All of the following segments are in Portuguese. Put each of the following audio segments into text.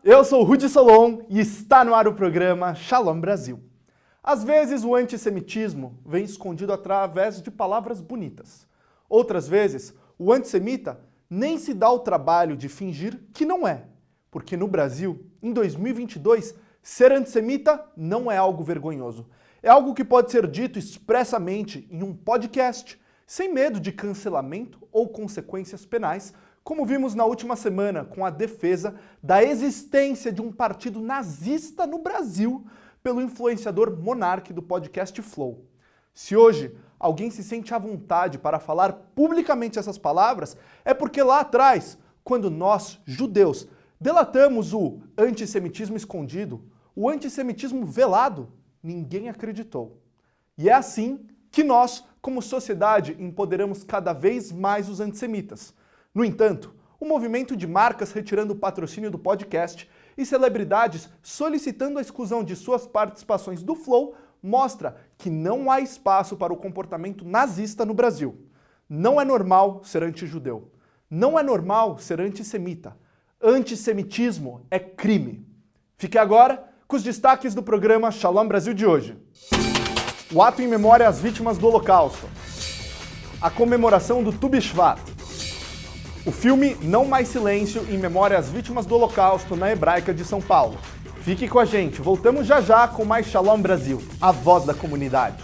eu sou o Rudi Solon e está no ar o programa Shalom Brasil. Às vezes o antissemitismo vem escondido através de palavras bonitas. Outras vezes, o antissemita nem se dá o trabalho de fingir que não é. Porque no Brasil, em 2022, ser antissemita não é algo vergonhoso. É algo que pode ser dito expressamente em um podcast, sem medo de cancelamento ou consequências penais, como vimos na última semana com a defesa da existência de um partido nazista no Brasil pelo influenciador Monark do podcast Flow. Se hoje alguém se sente à vontade para falar publicamente essas palavras, é porque lá atrás, quando nós, judeus, delatamos o antissemitismo escondido, o antissemitismo velado, ninguém acreditou. E é assim que nós, como sociedade, empoderamos cada vez mais os antissemitas. No entanto, o movimento de marcas retirando o patrocínio do podcast e celebridades solicitando a exclusão de suas participações do Flow mostra que não há espaço para o comportamento nazista no Brasil. Não é normal ser anti-judeu. Não é normal ser antissemita. Antissemitismo é crime. Fique agora com os destaques do programa Shalom Brasil de hoje. O ato em memória às vítimas do Holocausto. A comemoração do Tu B'Shvat. O filme Não Mais Silêncio em memória às vítimas do Holocausto na Hebraica de São Paulo. Fique com a gente, voltamos já já com mais Shalom Brasil, a voz da comunidade.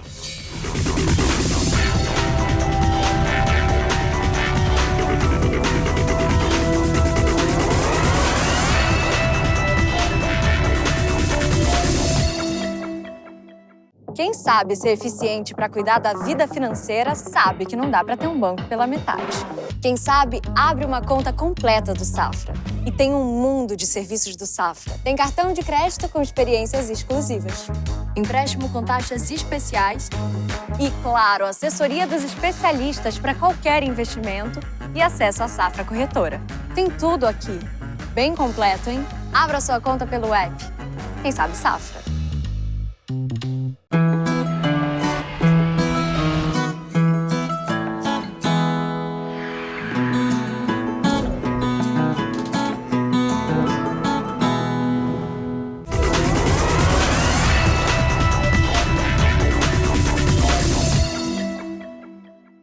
Quem sabe ser eficiente para cuidar da vida financeira sabe que não dá para ter um banco pela metade. Quem sabe abre uma conta completa do Safra e tem um mundo de serviços do Safra. Tem cartão de crédito com experiências exclusivas, empréstimo com taxas especiais e, claro, assessoria dos especialistas para qualquer investimento e acesso à Safra Corretora. Tem tudo aqui. Bem completo, hein? Abra sua conta pelo app. Quem sabe Safra.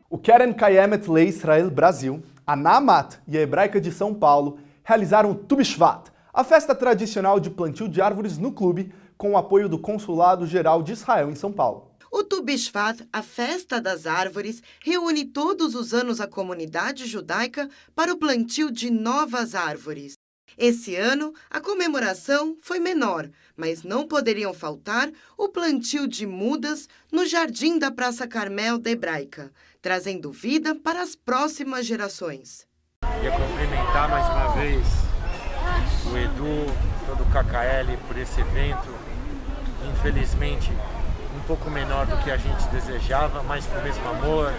O Keren Kayemet Le Israel Brasil, a Naamat e a Hebraica de São Paulo realizaram o Tu B'Shvat, a festa tradicional de plantio de árvores no clube, com o apoio do Consulado Geral de Israel em São Paulo. O Tu B'Shvat, a festa das árvores, reúne todos os anos a comunidade judaica para o plantio de novas árvores. Esse ano, a comemoração foi menor, mas não poderiam faltar o plantio de mudas no jardim da Praça Carmel da Hebraica, trazendo vida para as próximas gerações. Queria cumprimentar mais uma vez o Edu, todo o KKL por esse evento. Infelizmente, um pouco menor do que a gente desejava, mas com o mesmo amor,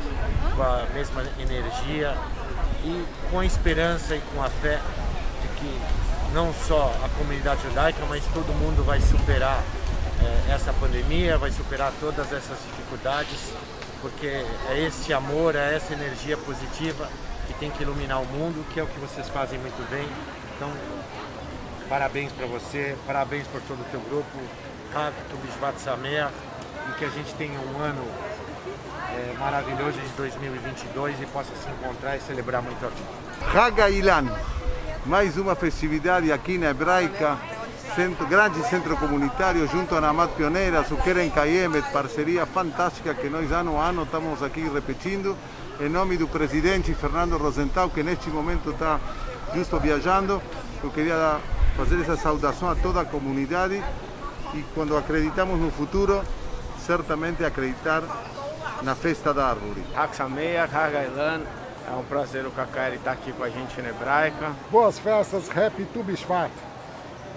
com a mesma energia e com a esperança e com a fé de que não só a comunidade judaica, mas todo mundo vai superar essa pandemia, vai superar todas essas dificuldades, porque é esse amor, é essa energia positiva que tem que iluminar o mundo, que é o que vocês fazem muito bem. Então, parabéns para você, parabéns por todo o teu grupo, Hag Tu B'Shvat Sameach, e que a gente tenha um ano maravilhoso de 2022 e possa se encontrar e celebrar muito a vida. Hag Ilan, mais uma festividade aqui na Hebraica, grande centro comunitário junto à Naamat Pioneiras, o Keren Kayemet, parceria fantástica que nós ano a ano estamos aqui repetindo, em nome do presidente Fernando Rosenthal, que neste momento está justo viajando. Eu queria fazer essa saudação a toda a comunidade e quando acreditamos no futuro, certamente acreditar na festa da árvore. Hag Sameach, Hag Ilan, é um prazer o KKL estar aqui com a gente na Hebraica. Boas festas, Happy Tu B'Shvat.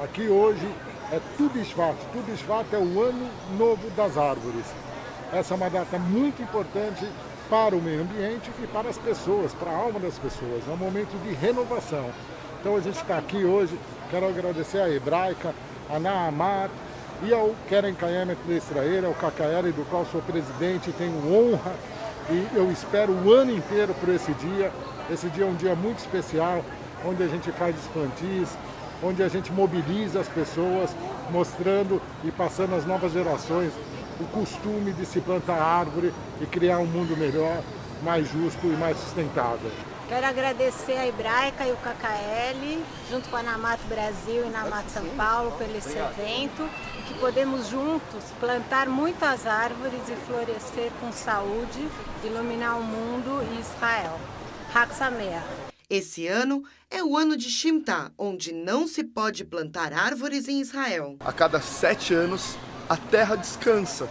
Aqui hoje é Tu B'Shvat. Tu B'Shvat é o ano novo das árvores. Essa é uma data muito importante para o meio ambiente e para as pessoas, para a alma das pessoas. É um momento de renovação. Então a gente está aqui hoje, quero agradecer a Hebraica, a Naamat e ao Keren Kayemet Le Israel, ao KKL, do qual sou presidente, tenho honra e eu espero o ano inteiro por esse dia. Esse dia é um dia muito especial, onde a gente faz os plantios, onde a gente mobiliza as pessoas, mostrando e passando às novas gerações o costume de se plantar árvore e criar um mundo melhor, mais justo e mais sustentável. Quero agradecer a Hebraica e o KKL, junto com a Namato Brasil e Namato São Paulo, pelo esse evento, e que podemos juntos plantar muitas árvores e florescer com saúde, iluminar o mundo e Israel. Hag Sameach. Esse ano é o ano de Shimta, onde não se pode plantar árvores em Israel. A cada 7 anos, a terra descansa.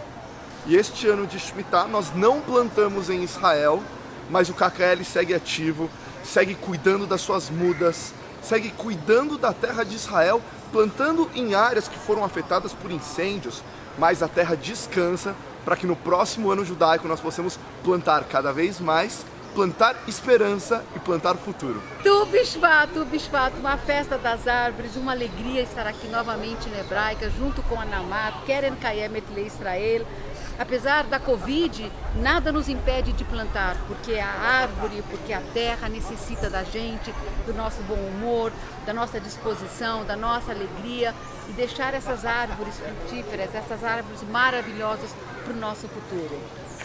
E este ano de Shemitah nós não plantamos em Israel, mas o KKL segue ativo, segue cuidando das suas mudas, segue cuidando da terra de Israel, plantando em áreas que foram afetadas por incêndios, mas a terra descansa para que no próximo ano judaico nós possamos plantar cada vez mais, plantar esperança e plantar futuro. Tu Bishvat, uma festa das árvores, uma alegria estar aqui novamente na Hebraica, junto com a Namato, Keren Kayemet Israel. Apesar da Covid, nada nos impede de plantar, porque a árvore, porque a terra necessita da gente, do nosso bom humor, da nossa disposição, da nossa alegria e deixar essas árvores frutíferas, essas árvores maravilhosas para o nosso futuro.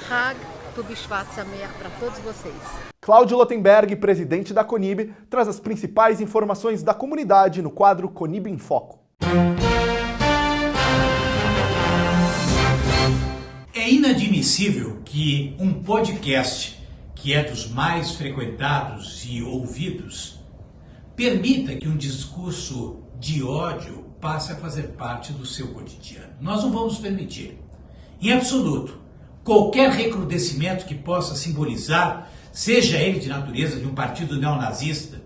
Hag Tu Bishvat Sameach para todos vocês. Cláudio Lotenberg, presidente da Conib, traz as principais informações da comunidade no quadro Conib em Foco. É inadmissível que um podcast, que é dos mais frequentados e ouvidos, permita que um discurso de ódio passe a fazer parte do seu cotidiano. Nós não vamos permitir, em absoluto, qualquer recrudescimento que possa simbolizar, seja ele de natureza de um partido neonazista,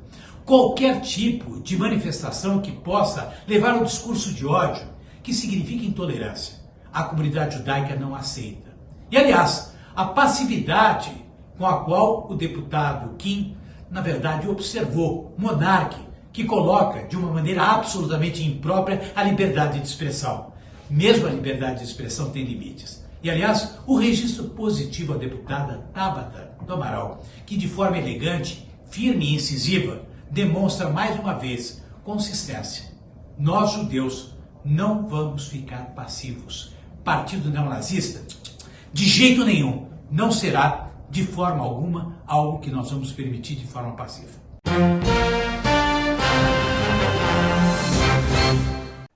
qualquer tipo de manifestação que possa levar ao discurso de ódio, que significa intolerância. A comunidade judaica não aceita. E, aliás, a passividade com a qual o deputado Kim, na verdade, observou Monark, que coloca de uma maneira absolutamente imprópria a liberdade de expressão. Mesmo a liberdade de expressão tem limites. E, aliás, o registro positivo à deputada Tabata do Amaral, que de forma elegante, firme e incisiva, demonstra mais uma vez consistência. Nós, judeus, não vamos ficar passivos. Partido neonazista, de jeito nenhum, não será, de forma alguma, algo que nós vamos permitir de forma passiva.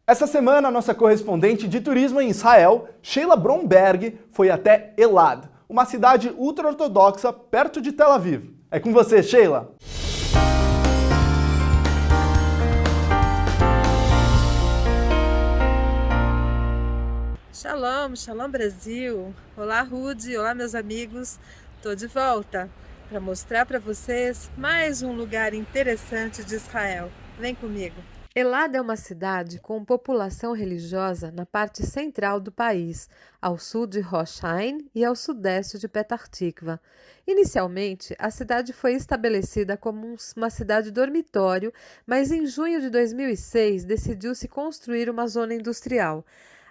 Essa semana, nossa correspondente de turismo em Israel, Sheila Bromberg, foi até Elad, uma cidade ultra-ortodoxa perto de Tel Aviv. É com você, Sheila! Shalom, Shalom Brasil! Olá Rudy, olá meus amigos, estou de volta para mostrar para vocês mais um lugar interessante de Israel. Vem comigo! Elad é uma cidade com população religiosa na parte central do país, ao sul de Rosh Hain e ao sudeste de Petah Tikva. Inicialmente, a cidade foi estabelecida como uma cidade dormitório, mas em junho de 2006 decidiu-se construir uma zona industrial.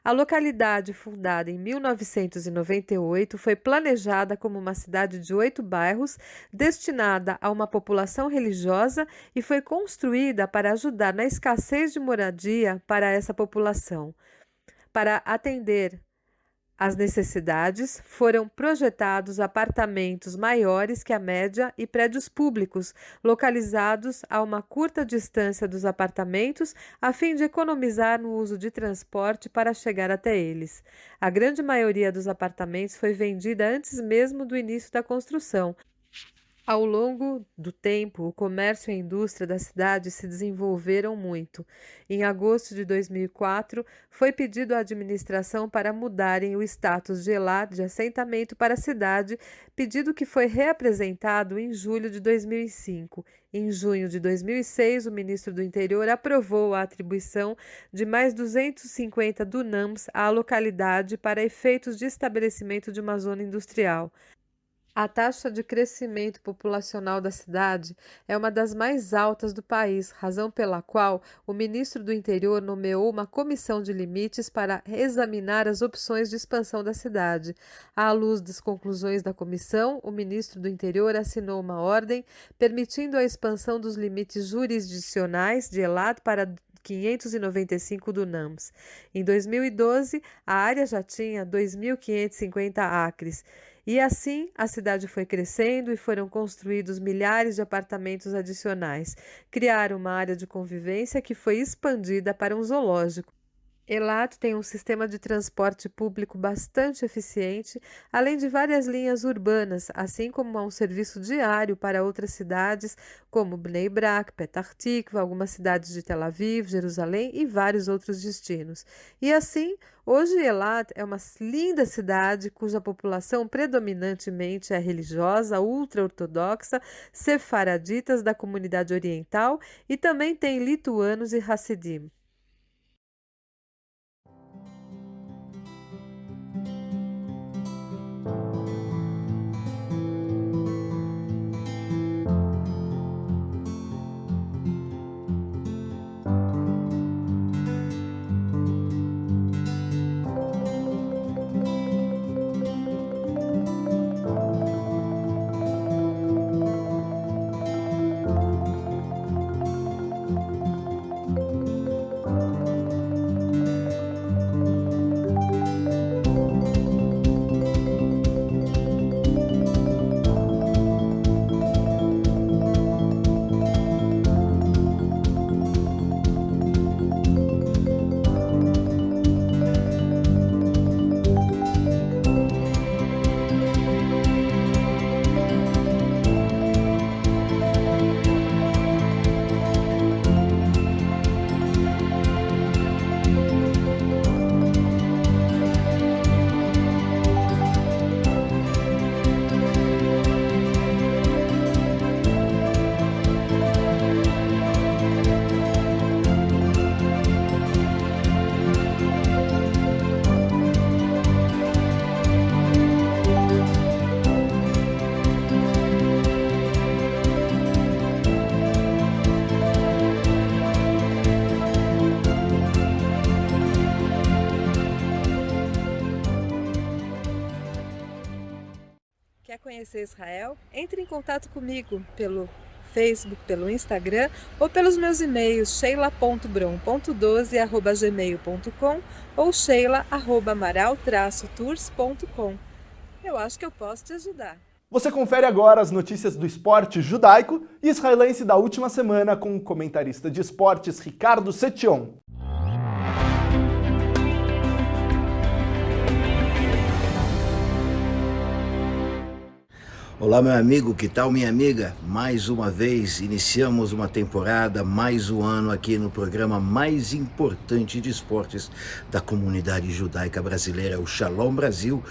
A localidade, fundada em 1998, foi planejada como uma cidade de 8 bairros, destinada a uma população religiosa e foi construída para ajudar na escassez de moradia para essa população. Para atender às necessidades, foram projetados apartamentos maiores que a média e prédios públicos, localizados a uma curta distância dos apartamentos, a fim de economizar no uso de transporte para chegar até eles. A grande maioria dos apartamentos foi vendida antes mesmo do início da construção. Ao longo do tempo, o comércio e a indústria da cidade se desenvolveram muito. Em agosto de 2004, foi pedido à administração para mudarem o status de Elad de assentamento para a cidade, pedido que foi reapresentado em julho de 2005. Em junho de 2006, o ministro do Interior aprovou a atribuição de mais 250 dunams à localidade para efeitos de estabelecimento de uma zona industrial. A taxa de crescimento populacional da cidade é uma das mais altas do país, razão pela qual o ministro do Interior nomeou uma comissão de limites para examinar as opções de expansão da cidade. À luz das conclusões da comissão, o ministro do Interior assinou uma ordem permitindo a expansão dos limites jurisdicionais de Elad para 595 dunams. Em 2012, a área já tinha 2.550 acres. E assim, a cidade foi crescendo e foram construídos milhares de apartamentos adicionais. Criaram uma área de convivência que foi expandida para um zoológico. Eilat tem um sistema de transporte público bastante eficiente, além de várias linhas urbanas, assim como há um serviço diário para outras cidades, como Bnei Brak, Petah Tikva, algumas cidades de Tel Aviv, Jerusalém e vários outros destinos. E assim, hoje Eilat é uma linda cidade cuja população predominantemente é religiosa, ultra-ortodoxa, sefaraditas da comunidade oriental e também tem lituanos e hassidim. Quer conhecer Israel? Entre em contato comigo pelo Facebook, pelo Instagram ou pelos meus e-mails sheila.brom.12@gmail.com ou sheila@amaral-tours.com. Eu acho que eu posso te ajudar. Você confere agora as notícias do esporte judaico e israelense da última semana com o comentarista de esportes Ricardo Setion. Olá, meu amigo, que tal, minha amiga? Mais uma vez, iniciamos uma temporada, mais um ano aqui no programa mais importante de esportes da comunidade judaica brasileira, o Shalom Brasil,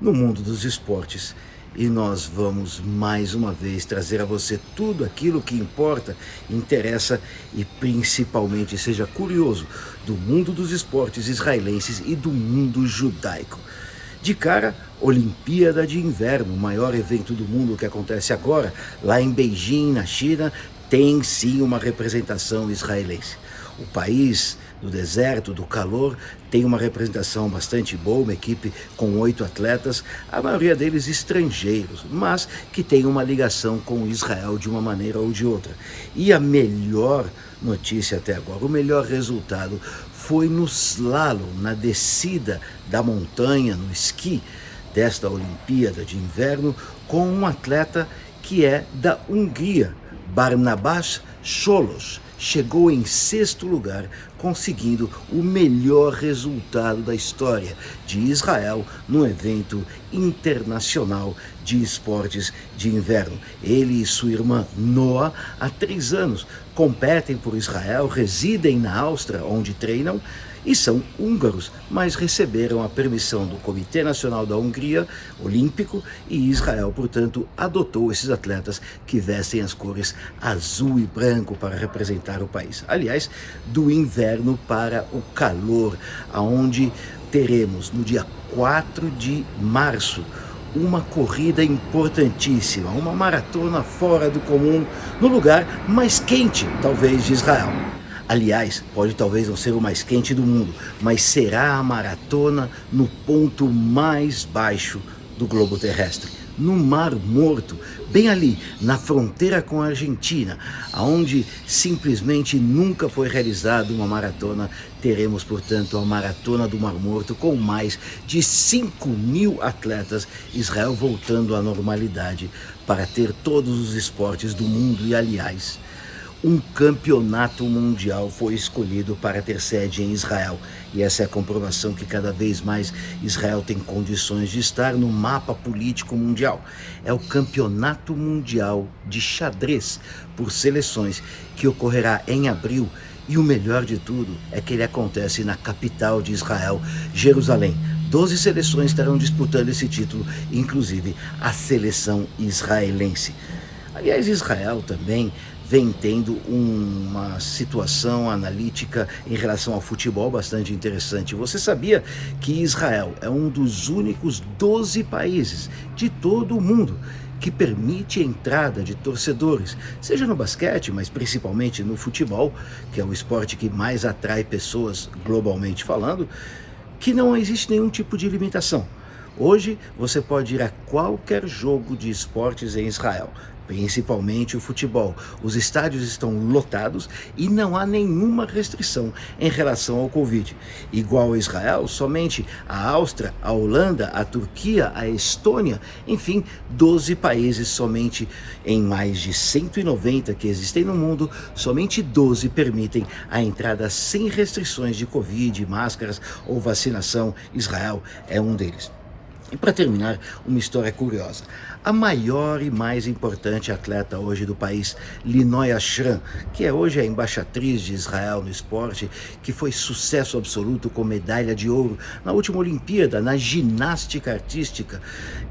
no mundo dos esportes. E nós vamos, mais uma vez, trazer a você tudo aquilo que importa, interessa e, principalmente, seja curioso do mundo dos esportes israelenses e do mundo judaico. De cara, Olimpíada de Inverno, o maior evento do mundo que acontece agora, lá em Beijing, na China, tem sim uma representação israelense. O país do deserto, do calor, tem uma representação bastante boa, uma equipe com 8 atletas, a maioria deles estrangeiros, mas que tem uma ligação com Israel de uma maneira ou de outra. E a melhor notícia até agora, o melhor resultado foi no slalom, na descida da montanha, no esqui desta Olimpíada de Inverno, com um atleta que é da Hungria, Barnabás Solos. Chegou em 6º lugar, conseguindo o melhor resultado da história de Israel no evento internacional de esportes de inverno. Ele e sua irmã Noah, há 3 anos, competem por Israel, residem na Áustria, onde treinam, e são húngaros, mas receberam a permissão do Comitê Nacional da Hungria Olímpico e Israel, portanto, adotou esses atletas que vestem as cores azul e branco para representar o país. Aliás, do inverno para o calor, aonde teremos no dia 4 de março uma corrida importantíssima, uma maratona fora do comum, no lugar mais quente, talvez, de Israel. Aliás, pode talvez não ser o mais quente do mundo, mas será a maratona no ponto mais baixo do globo terrestre, no Mar Morto, bem ali, na fronteira com a Argentina, onde simplesmente nunca foi realizada uma maratona. Teremos, portanto, a Maratona do Mar Morto com mais de 5.000 atletas, Israel voltando à normalidade para ter todos os esportes do mundo e, aliás, um campeonato mundial foi escolhido para ter sede em Israel. E essa é a comprovação que cada vez mais Israel tem condições de estar no mapa político mundial. É o Campeonato Mundial de Xadrez por Seleções, que ocorrerá em abril. E o melhor de tudo é que ele acontece na capital de Israel, Jerusalém. 12 seleções estarão disputando esse título, inclusive a seleção israelense. Aliás, Israel também vem tendo uma situação analítica em relação ao futebol bastante interessante. Você sabia que Israel é um dos únicos 12 países de todo o mundo que permite a entrada de torcedores, seja no basquete, mas principalmente no futebol, que é o esporte que mais atrai pessoas globalmente falando, que não existe nenhum tipo de limitação. Hoje você pode ir a qualquer jogo de esportes em Israel, principalmente o futebol. Os estádios estão lotados e não há nenhuma restrição em relação ao Covid. Igual a Israel, somente a Áustria, a Holanda, a Turquia, a Estônia, enfim, 12 países somente em mais de 190 que existem no mundo, somente 12 permitem a entrada sem restrições de Covid, máscaras ou vacinação. Israel é um deles. E para terminar, uma história curiosa. A maior e mais importante atleta hoje do país, Linoy Ashran, que é hoje a embaixatriz de Israel no esporte, que foi sucesso absoluto com medalha de ouro na última Olimpíada, na ginástica artística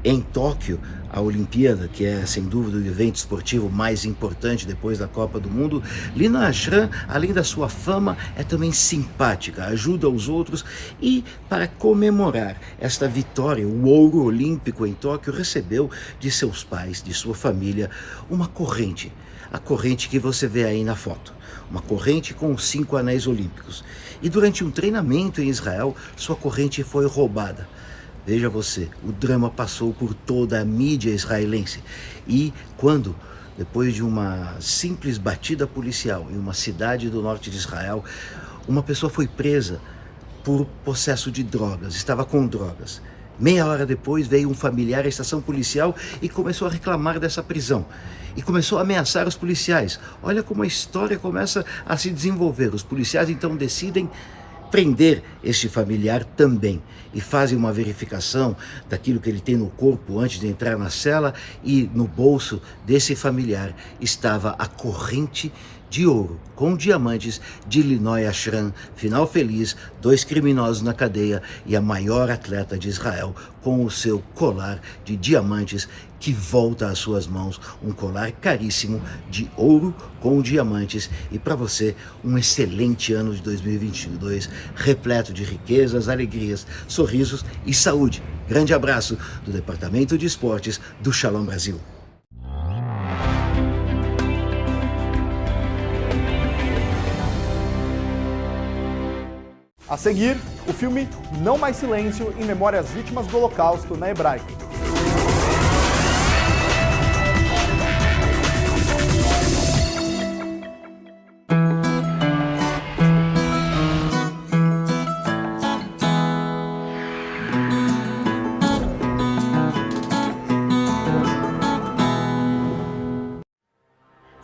em Tóquio, a Olimpíada, que é sem dúvida o evento esportivo mais importante depois da Copa do Mundo. Linoy Ashran, além da sua fama, é também simpática, ajuda os outros e, para comemorar esta vitória, o ouro olímpico em Tóquio, recebeu de seus pais, de sua família, uma corrente, a corrente que você vê aí na foto, uma corrente com os 5 anéis olímpicos. E durante um treinamento em Israel, sua corrente foi roubada. Veja você, o drama passou por toda a mídia israelense. E quando, depois de uma simples batida policial em uma cidade do norte de Israel, uma pessoa foi presa por possesso de drogas, estava com drogas. Meia hora depois veio um familiar à estação policial e começou a reclamar dessa prisão. E começou a ameaçar os policiais. Olha como a história começa a se desenvolver. Os policiais então decidem prender este familiar também e fazem uma verificação daquilo que ele tem no corpo antes de entrar na cela, e no bolso desse familiar estava a corrente de ouro com diamantes de Linoy Ashran. Final feliz, 2 criminosos na cadeia e a maior atleta de Israel com o seu colar de diamantes que volta às suas mãos, um colar caríssimo de ouro com diamantes. E para você, um excelente ano de 2022, repleto de riquezas, alegrias, sorrisos e saúde. Grande abraço do Departamento de Esportes do Shalom Brasil. A seguir, o filme Não Mais Silêncio em memória às vítimas do Holocausto na Hebraica.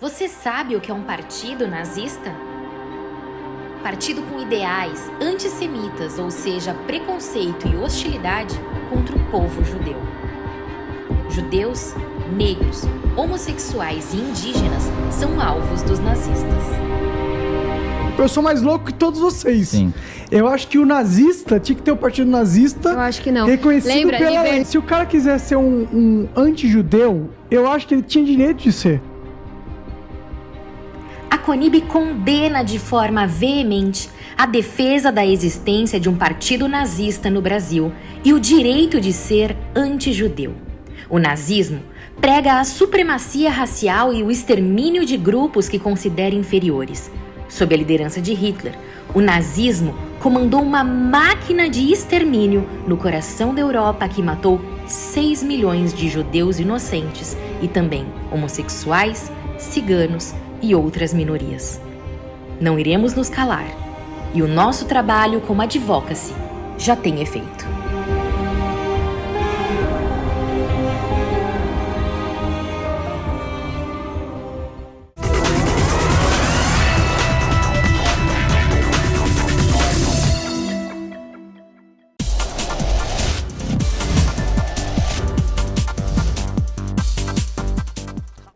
Você sabe o que é um partido nazista? Partido com ideais antissemitas, ou seja, preconceito e hostilidade contra o povo judeu. Judeus, negros, homossexuais e indígenas são alvos dos nazistas. Eu sou mais louco que todos vocês. Sim. Eu acho que o nazista tinha que ter o partido nazista. Eu acho que não. Reconhecido pela lei. Se o cara quiser ser um anti-judeu, eu acho que ele tinha direito de ser. A CONIB condena de forma veemente a defesa da existência de um partido nazista no Brasil e o direito de ser anti-judeu. O nazismo prega a supremacia racial e o extermínio de grupos que considera inferiores. Sob a liderança de Hitler, o nazismo comandou uma máquina de extermínio no coração da Europa que matou 6 milhões de judeus inocentes e também homossexuais, ciganos e outras minorias. Não iremos nos calar, e o nosso trabalho como advocacy já tem efeito.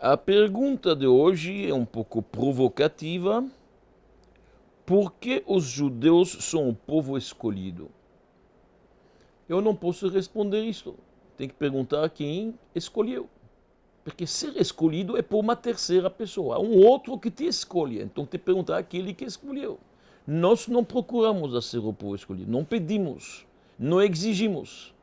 A pergunta de hoje é um pouco provocativa. Por que os judeus são o povo escolhido? Eu não posso responder isso. Tem que perguntar a quem escolheu. Porque ser escolhido é por uma terceira pessoa. Um outro que te escolhe. Então tem que perguntar àquele que escolheu. Nós não procuramos a ser o povo escolhido. Não pedimos. Não exigimos.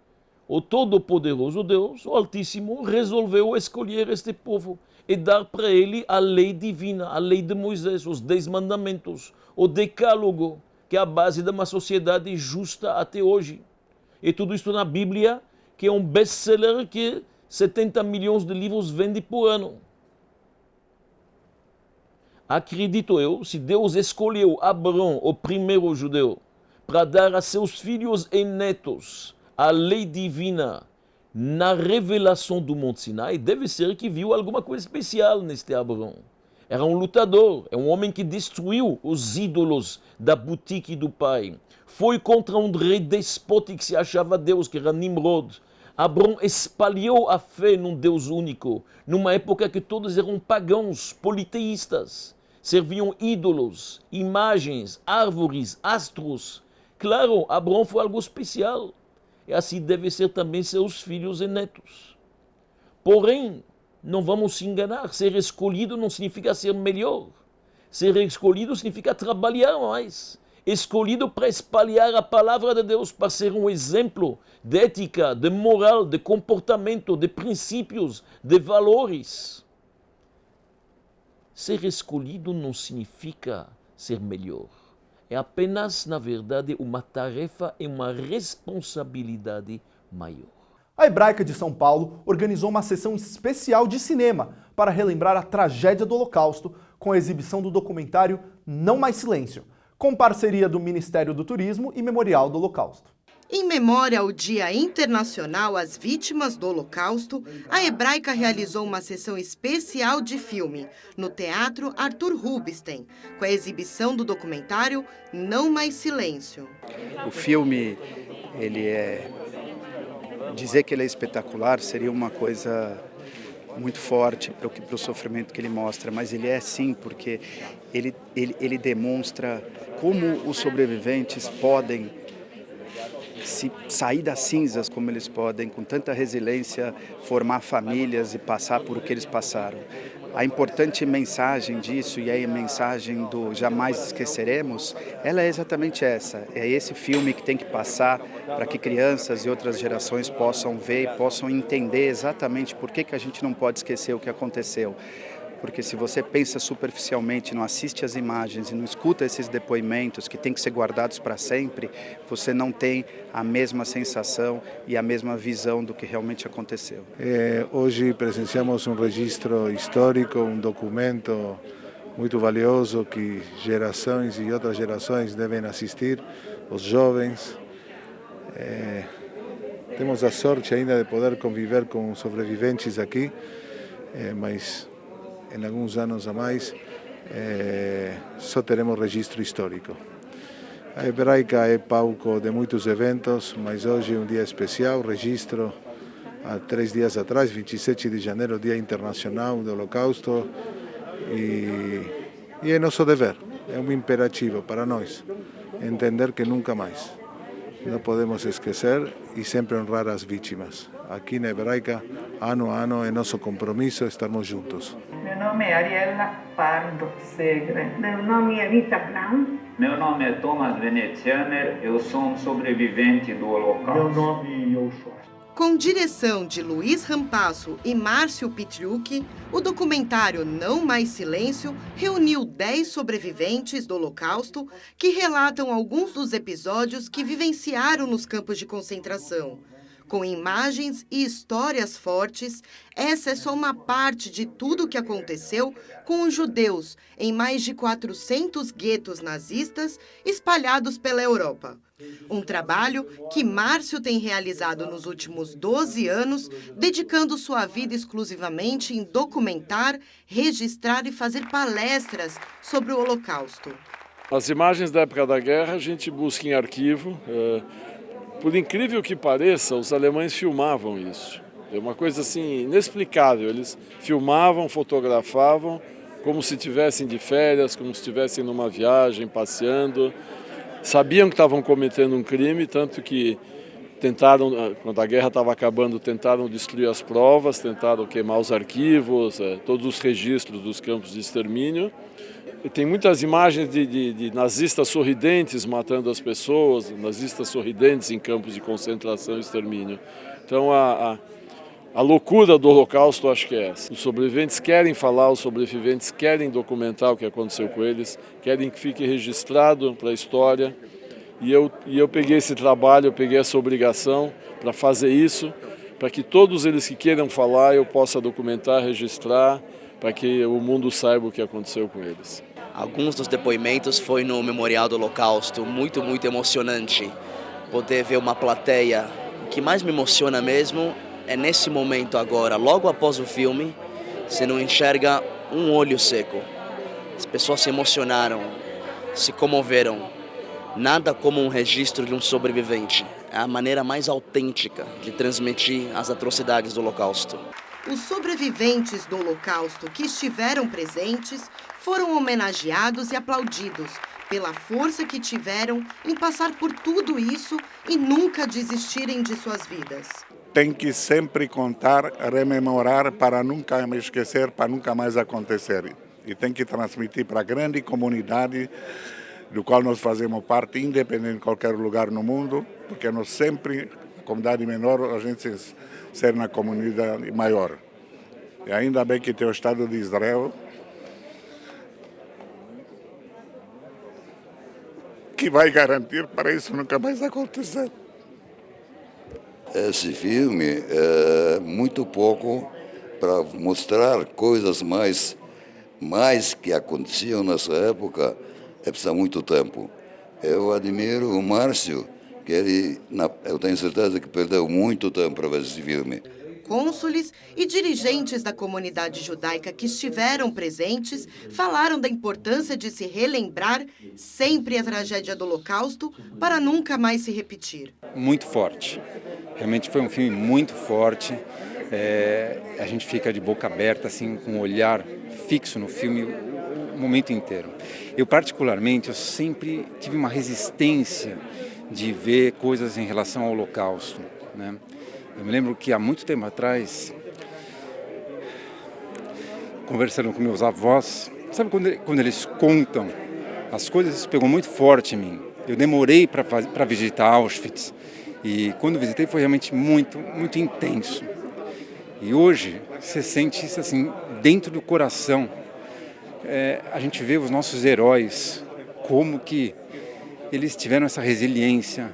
O Todo-Poderoso Deus, o Altíssimo, resolveu escolher este povo e dar para ele a lei divina, a lei de Moisés, os 10 mandamentos, o decálogo, que é a base de uma sociedade justa até hoje. E tudo isso na Bíblia, que é um best-seller que 70 milhões de livros vende por ano. Acredito eu, se Deus escolheu Abraão, o primeiro judeu, para dar a seus filhos e netos a lei divina na revelação do Monte Sinai, deve ser que viu alguma coisa especial neste Abraão. Era um lutador, é um homem que destruiu os ídolos da boutique do pai. Foi contra um rei despótico que se achava Deus, que era Nimrod. Abraão espalhou a fé num Deus único, numa época que todos eram pagãos, politeístas. Serviam ídolos, imagens, árvores, astros. Claro, Abraão foi algo especial. E assim deve ser também seus filhos e netos. Porém, não vamos se enganar, ser escolhido não significa ser melhor. Ser escolhido significa trabalhar mais. Escolhido para espalhar a palavra de Deus, para ser um exemplo de ética, de moral, de comportamento, de princípios, de valores. Ser escolhido não significa ser melhor. É apenas, na verdade, uma tarefa e uma responsabilidade maior. A Hebraica de São Paulo organizou uma sessão especial de cinema para relembrar a tragédia do Holocausto com a exibição do documentário Não Mais Silêncio, com parceria do Ministério do Turismo e Memorial do Holocausto. Em memória ao Dia Internacional às Vítimas do Holocausto, a Hebraica realizou uma sessão especial de filme no Teatro Arthur Rubinstein, com a exibição do documentário Não Mais Silêncio. O filme, dizer que ele é espetacular seria uma coisa muito forte para o sofrimento que ele mostra, mas ele é sim, porque ele demonstra como os sobreviventes podem sair das cinzas, como eles podem, com tanta resiliência, formar famílias e passar por o que eles passaram. A importante mensagem disso, e a mensagem do jamais esqueceremos, ela é exatamente essa. É esse filme que tem que passar para que crianças e outras gerações possam ver e possam entender exatamente por que a gente não pode esquecer o que aconteceu. Porque se você pensa superficialmente, não assiste as imagens e não escuta esses depoimentos que têm que ser guardados para sempre, você não tem a mesma sensação e a mesma visão do que realmente aconteceu. Hoje presenciamos um registro histórico, um documento muito valioso que gerações e outras gerações devem assistir, os jovens. Temos a sorte ainda de poder conviver com sobreviventes aqui, mas em alguns anos a mais, só teremos registro histórico. A Hebraica é palco de muitos eventos, mas hoje é um dia especial, registro há 3 dias atrás, 27 de janeiro, Dia Internacional do Holocausto, e é nosso dever, é um imperativo para nós, entender que nunca mais. Não podemos esquecer e sempre honrar as vítimas. Aqui na Hebraica, ano a ano, é nosso compromisso estarmos juntos. Meu nome é Ariela Pardo Segre. Meu nome é Rita Brown. Meu nome é Thomas Venezianer, eu sou um sobrevivente do Holocausto. Meu nome é Yoshua. Com direção de Luiz Rampasso e Márcio Pitriucchi, o documentário Não Mais Silêncio reuniu 10 sobreviventes do Holocausto que relatam alguns dos episódios que vivenciaram nos campos de concentração. Com imagens e histórias fortes, essa é só uma parte de tudo o que aconteceu com os judeus em mais de 400 guetos nazistas espalhados pela Europa. Um trabalho que Márcio tem realizado nos últimos 12 anos, dedicando sua vida exclusivamente em documentar, registrar e fazer palestras sobre o Holocausto. As imagens da época da guerra a gente busca em arquivo. Por incrível que pareça, os alemães filmavam isso. É uma coisa assim inexplicável. Eles filmavam, fotografavam, como se estivessem de férias, como se estivessem numa viagem, passeando. Sabiam que estavam cometendo um crime, tanto que tentaram, quando a guerra estava acabando, tentaram destruir as provas, tentaram queimar os arquivos, todos os registros dos campos de extermínio. E tem muitas imagens de nazistas sorridentes matando as pessoas, nazistas sorridentes em campos de concentração e extermínio. Então a loucura do Holocausto acho que é essa. Os sobreviventes querem falar, os sobreviventes querem documentar o que aconteceu com eles, querem que fique registrado para a história. E eu peguei esse trabalho, eu peguei essa obrigação para fazer isso, para que todos eles que queiram falar eu possa documentar, registrar, para que o mundo saiba o que aconteceu com eles. Alguns dos depoimentos foi no Memorial do Holocausto, muito emocionante poder ver uma plateia. O que mais me emociona mesmo é nesse momento agora, logo após o filme, você não enxerga um olho seco. As pessoas se emocionaram, se comoveram. Nada como um registro de um sobrevivente. É a maneira mais autêntica de transmitir as atrocidades do Holocausto. Os sobreviventes do Holocausto que estiveram presentes foram homenageados e aplaudidos pela força que tiveram em passar por tudo isso e nunca desistirem de suas vidas. Tem que sempre contar, rememorar para nunca me esquecer, para nunca mais acontecer. E tem que transmitir para a grande comunidade do qual nós fazemos parte, independente de qualquer lugar no mundo, porque nós sempre, a comunidade menor, a gente ser na comunidade maior. E ainda bem que tem o Estado de Israel, que vai garantir para isso nunca mais acontecer. Esse filme é muito pouco para mostrar coisas mais que aconteciam nessa época, precisa muito tempo. Eu admiro o Márcio, que eu tenho certeza que perdeu muito tempo para ver esse filme. Cônsules e dirigentes da comunidade judaica que estiveram presentes falaram da importância de se relembrar sempre a tragédia do Holocausto para nunca mais se repetir. Muito forte. Realmente foi um filme muito forte. A gente fica de boca aberta, assim, com um olhar fixo no filme o momento inteiro. Eu, particularmente, eu sempre tive uma resistência de ver coisas em relação ao Holocausto, né? Eu me lembro que há muito tempo atrás, conversando com meus avós, sabe quando eles contam as coisas, isso pegou muito forte em mim. Eu demorei para visitar Auschwitz e quando visitei foi realmente muito intenso. E hoje você sente isso assim dentro do coração. A gente vê os nossos heróis, como que eles tiveram essa resiliência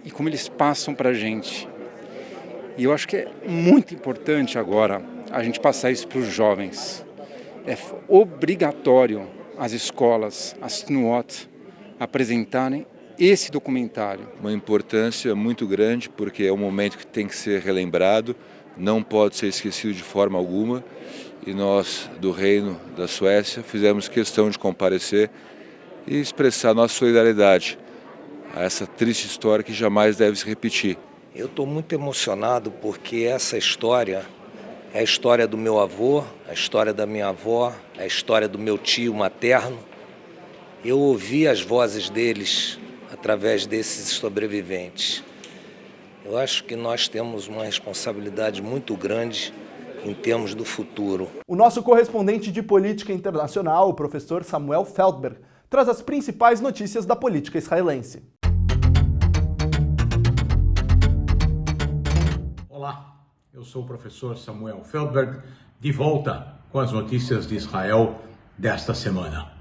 e como eles passam para a gente. E eu acho que é muito importante agora a gente passar isso para os jovens. É obrigatório as escolas, as TNUOT, apresentarem esse documentário. Uma importância muito grande, porque é um momento que tem que ser relembrado, não pode ser esquecido de forma alguma. E nós, do Reino da Suécia, fizemos questão de comparecer e expressar nossa solidariedade a essa triste história que jamais deve se repetir. Eu estou muito emocionado porque essa história é a história do meu avô, a história da minha avó, a história do meu tio materno. Eu ouvi as vozes deles através desses sobreviventes. Eu acho que nós temos uma responsabilidade muito grande em termos do futuro. O nosso correspondente de política internacional, o professor Samuel Feldberg, traz as principais notícias da política israelense. Olá, eu sou o professor Samuel Feldberg, de volta com as notícias de Israel desta semana.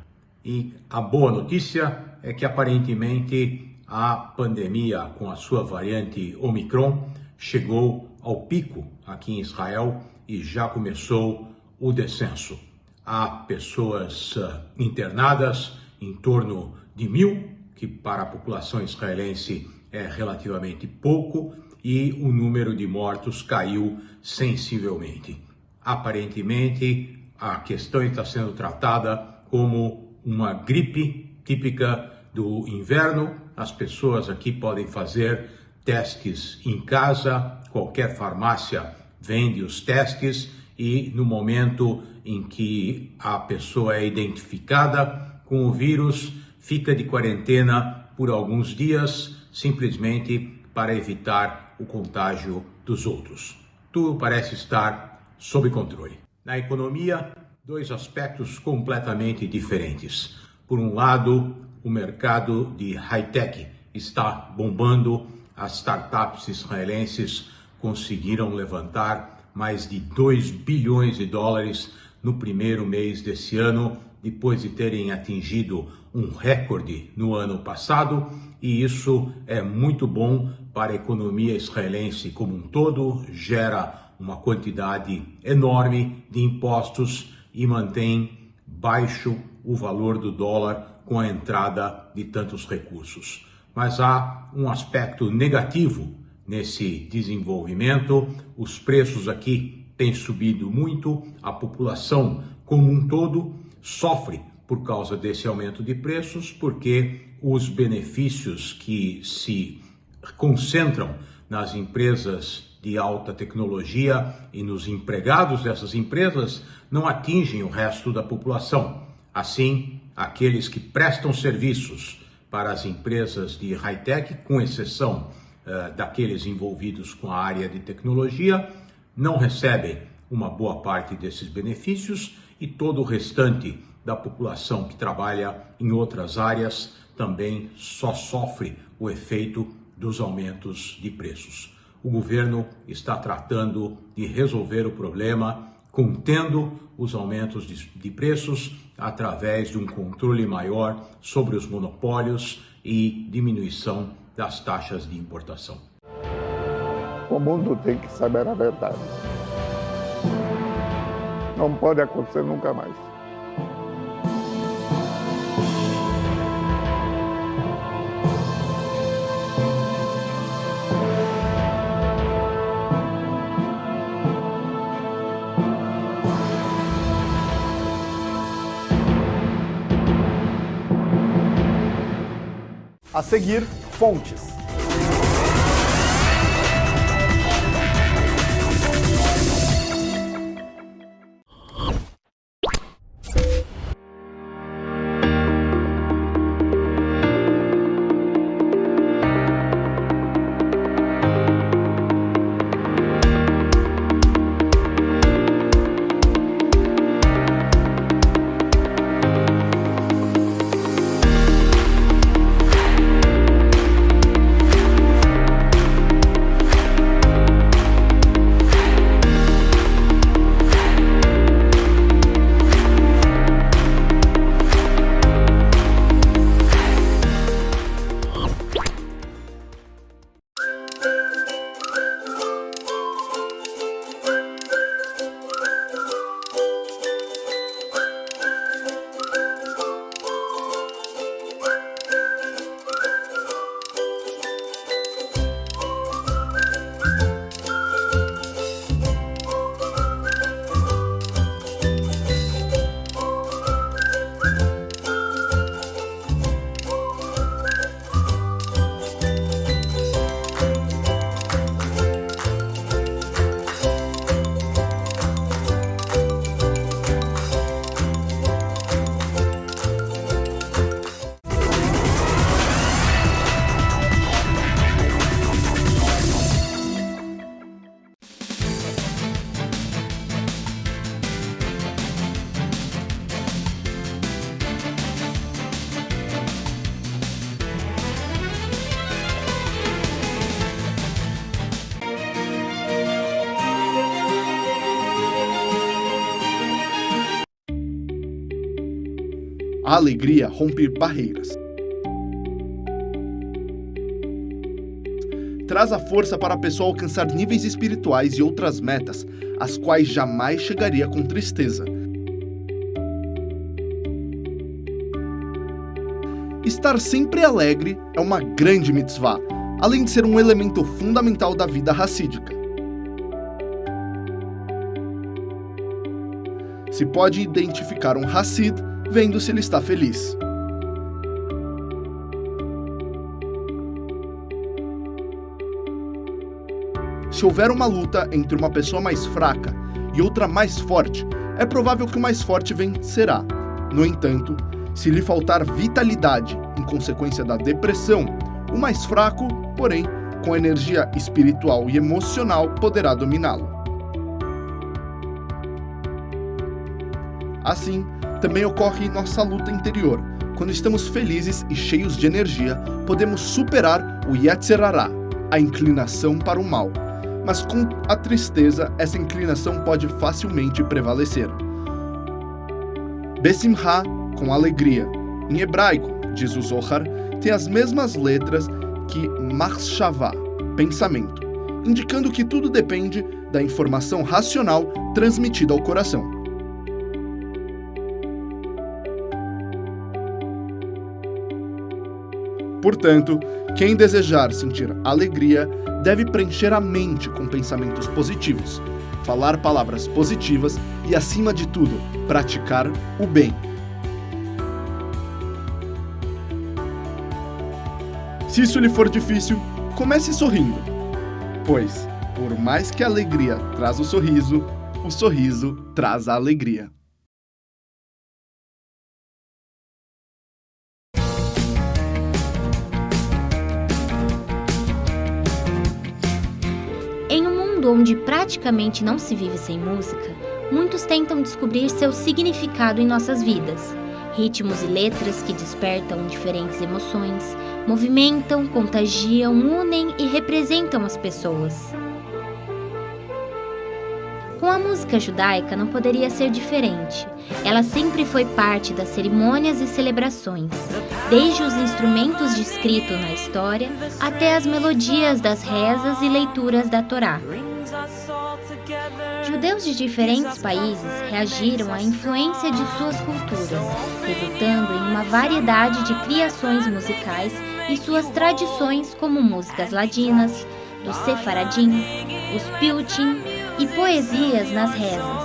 E a boa notícia é que aparentemente a pandemia com a sua variante Omicron chegou ao pico aqui em Israel e já começou o descenso. Há pessoas internadas, em torno de 1.000, que para a população israelense é relativamente pouco, e o número de mortos caiu sensivelmente. Aparentemente, a questão está sendo tratada como uma gripe típica do inverno. As pessoas aqui podem fazer testes em casa, qualquer farmácia vende os testes e no momento em que a pessoa é identificada com o vírus, fica de quarentena por alguns dias, simplesmente para evitar o contágio dos outros. Tudo parece estar sob controle. Na economia, dois aspectos completamente diferentes. Por um lado, o mercado de high-tech está bombando. As startups israelenses conseguiram levantar mais de 2 bilhões de dólares no primeiro mês desse ano, depois de terem atingido um recorde no ano passado, e isso é muito bom para a economia israelense como um todo, gera uma quantidade enorme de impostos e mantém baixo o valor do dólar com a entrada de tantos recursos. Mas há um aspecto negativo nesse desenvolvimento. Os preços aqui têm subido muito, a população como um todo sofre por causa desse aumento de preços, porque os benefícios que se concentram nas empresas de alta tecnologia e nos empregados dessas empresas não atingem o resto da população. Assim, aqueles que prestam serviços para as empresas de high-tech, com exceção daqueles envolvidos com a área de tecnologia, não recebem uma boa parte desses benefícios e todo o restante da população que trabalha em outras áreas também só sofre o efeito dos aumentos de preços. O governo está tratando de resolver o problema, contendo os aumentos de preços através de um controle maior sobre os monopólios e diminuição das taxas de importação. O mundo tem que saber a verdade. Não pode acontecer nunca mais. A seguir, fontes. A alegria rompe barreiras. Traz a força para a pessoa alcançar níveis espirituais e outras metas, às quais jamais chegaria com tristeza. Estar sempre alegre é uma grande mitzvah, além de ser um elemento fundamental da vida hassídica. Se pode identificar um Hassid vendo se ele está feliz. Se houver uma luta entre uma pessoa mais fraca e outra mais forte, é provável que o mais forte vencerá. No entanto, se lhe faltar vitalidade em consequência da depressão, o mais fraco, porém, com energia espiritual e emocional, poderá dominá-lo. Assim, também ocorre nossa luta interior. Quando estamos felizes e cheios de energia, podemos superar o Yetzer Hara, a inclinação para o mal. Mas com a tristeza, essa inclinação pode facilmente prevalecer. Besimha, com alegria. Em hebraico, diz o Zohar, tem as mesmas letras que Machshavá, pensamento, indicando que tudo depende da informação racional transmitida ao coração. Portanto, quem desejar sentir alegria deve preencher a mente com pensamentos positivos, falar palavras positivas e, acima de tudo, praticar o bem. Se isso lhe for difícil, comece sorrindo, pois, por mais que a alegria traz o sorriso traz a alegria. Em um mundo onde praticamente não se vive sem música, muitos tentam descobrir seu significado em nossas vidas. Ritmos e letras que despertam diferentes emoções, movimentam, contagiam, unem e representam as pessoas. Com a música judaica não poderia ser diferente. Ela sempre foi parte das cerimônias e celebrações, desde os instrumentos de escrito na história até as melodias das rezas e leituras da Torá. Judeus de diferentes países reagiram à influência de suas culturas, resultando em uma variedade de criações musicais e suas tradições como músicas ladinas, dos Sefaradim, os Piltim e poesias nas rezas,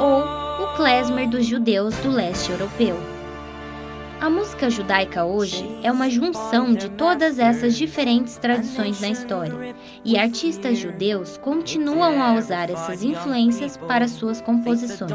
ou o klezmer dos judeus do leste europeu. A música judaica hoje é uma junção de todas essas diferentes tradições na história, e artistas judeus continuam a usar essas influências para suas composições.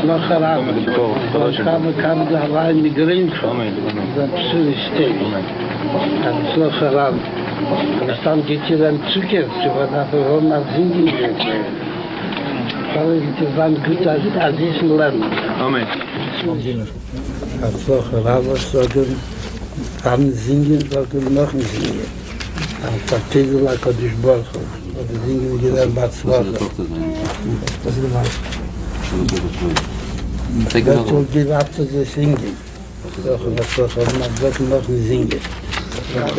לא חרב, כמה זה הלאה מגרים שם, זה פשוט שתי. אז לא חרב. סתם גיטי להם צוקר, שבאנחנו לא מזינגים את זה. אבל זה זמן גוט אז יש לנו. אמן. אז לא חרב, סוגר, פעם זינגים, סוגר נוח זינגים. אז תתגל לקדוש ברוך הוא. אז זינגים גילם בהצלחה. אז למה? Dat soll die Warte das singen. Doch, das soll man wirklich noch singen.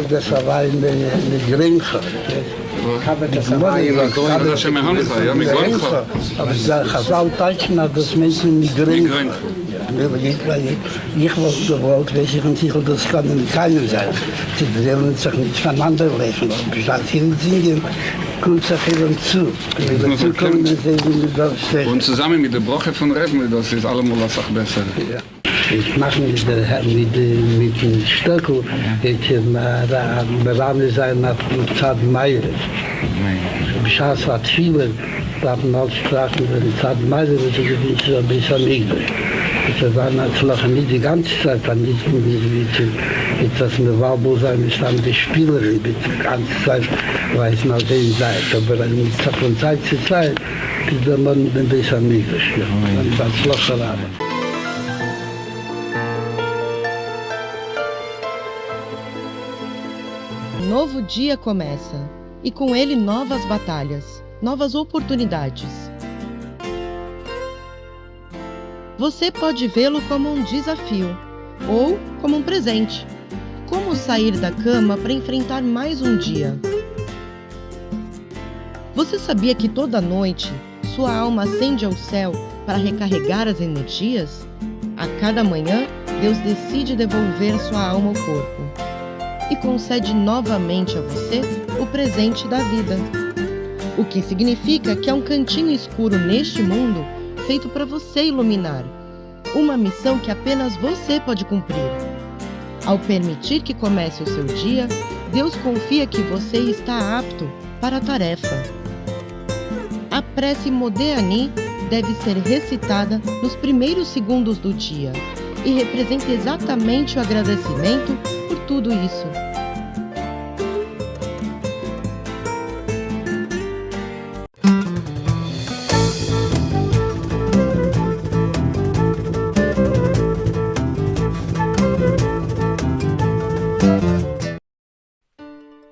Das war in der Grenze. Aber das war Deutschen, das Menschen in die Grenze. Ich wollte gewollt, weiß ich sicher, das kann keiner sein. Sie wollen sich nicht voneinander lesen. Statt hier singen, kommt sich eben zu. Und zusammen mit der Brache von Reben, das ist allemal eine Sache besser. Ich mache mit dem Stöckel, ich berate sein nach Zeit Meile. Bescheid hat viele, haben auch Sprachen, wenn Zeit Meile, das ist ein bisschen niedrig. Sie waren natürlich nicht die ganze Zeit an diesem Gebiet. Jetzt, dass wir Wahlbusheim standen, die Spieler die ganze Zeit, weiß man, wen seid. Aber von Zeit zu Zeit ist der Mann ein bisschen amigos. Das Locherada. Novo dia começa, e com ele novas batalhas, novas oportunidades. Você pode vê-lo como um desafio, ou como um presente. Como sair da cama para enfrentar mais um dia? Você sabia que toda noite sua alma ascende ao céu para recarregar as energias? A cada manhã, Deus decide devolver sua alma ao corpo e concede novamente a você o presente da vida. O que significa que há um cantinho escuro neste mundo feito para você iluminar. Uma missão que apenas você pode cumprir. Ao permitir que comece o seu dia, Deus confia que você está apto para a tarefa. A prece Modeh Ani deve ser recitada nos primeiros segundos do dia e representa exatamente o agradecimento por tudo isso.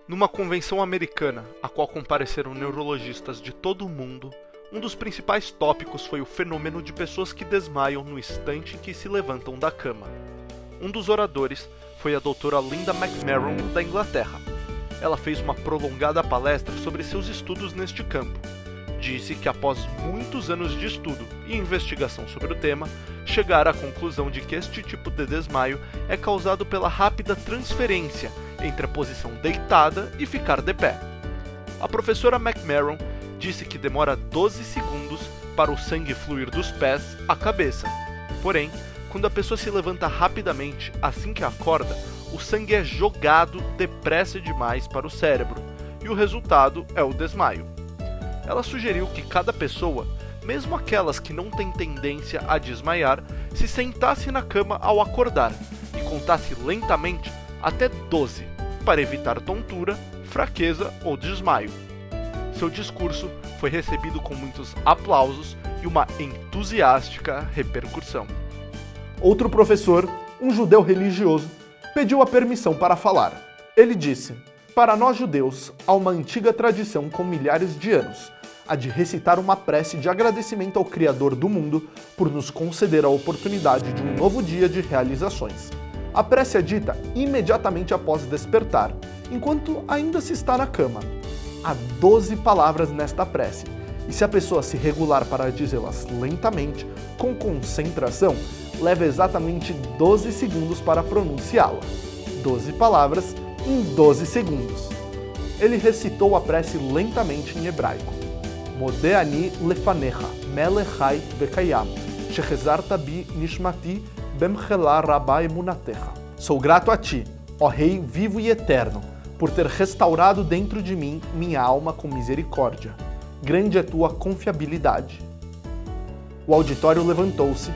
Numa convenção americana, a qual compareceram neurologistas de todo o mundo, um dos principais tópicos foi o fenômeno de pessoas que desmaiam no instante em que se levantam da cama. Um dos oradores foi a doutora Linda McMahon, da Inglaterra. Ela fez uma prolongada palestra sobre seus estudos neste campo. Disse que após muitos anos de estudo e investigação sobre o tema, chegara à conclusão de que este tipo de desmaio é causado pela rápida transferência entre a posição deitada e ficar de pé. A professora McMahon disse que demora 12 segundos para o sangue fluir dos pés à cabeça. Porém, quando a pessoa se levanta rapidamente assim que acorda, o sangue é jogado depressa demais para o cérebro, e o resultado é o desmaio. Ela sugeriu que cada pessoa, mesmo aquelas que não têm tendência a desmaiar, se sentasse na cama ao acordar e contasse lentamente até 12, para evitar tontura, fraqueza ou desmaio. Seu discurso foi recebido com muitos aplausos e uma entusiástica repercussão. Outro professor, um judeu religioso, pediu a permissão para falar. Ele disse: "Para nós judeus, há uma antiga tradição com milhares de anos, a de recitar uma prece de agradecimento ao Criador do mundo por nos conceder a oportunidade de um novo dia de realizações. A prece é dita imediatamente após despertar, enquanto ainda se está na cama. Há 12 palavras nesta prece, e se a pessoa se regular para dizê-las lentamente, com concentração, leva exatamente 12 segundos para pronunciá-la. 12 palavras em 12 segundos." Ele recitou a prece lentamente em hebraico. Modeh Ani lefanecha, melech chai vekayam, shechezarta bi nishmati bemchela rabba emunatecha. Sou grato a ti, ó Rei vivo e eterno, por ter restaurado dentro de mim minha alma com misericórdia. Grande é tua confiabilidade. O auditório levantou-se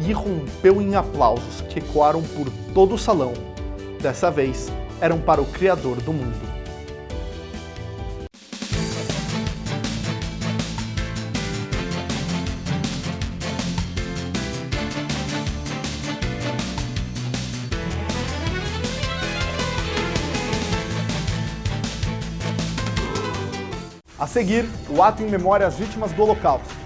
e irrompeu em aplausos que ecoaram por todo o salão. Dessa vez, eram para o Criador do mundo. A seguir, o ato em memória às vítimas do Holocausto.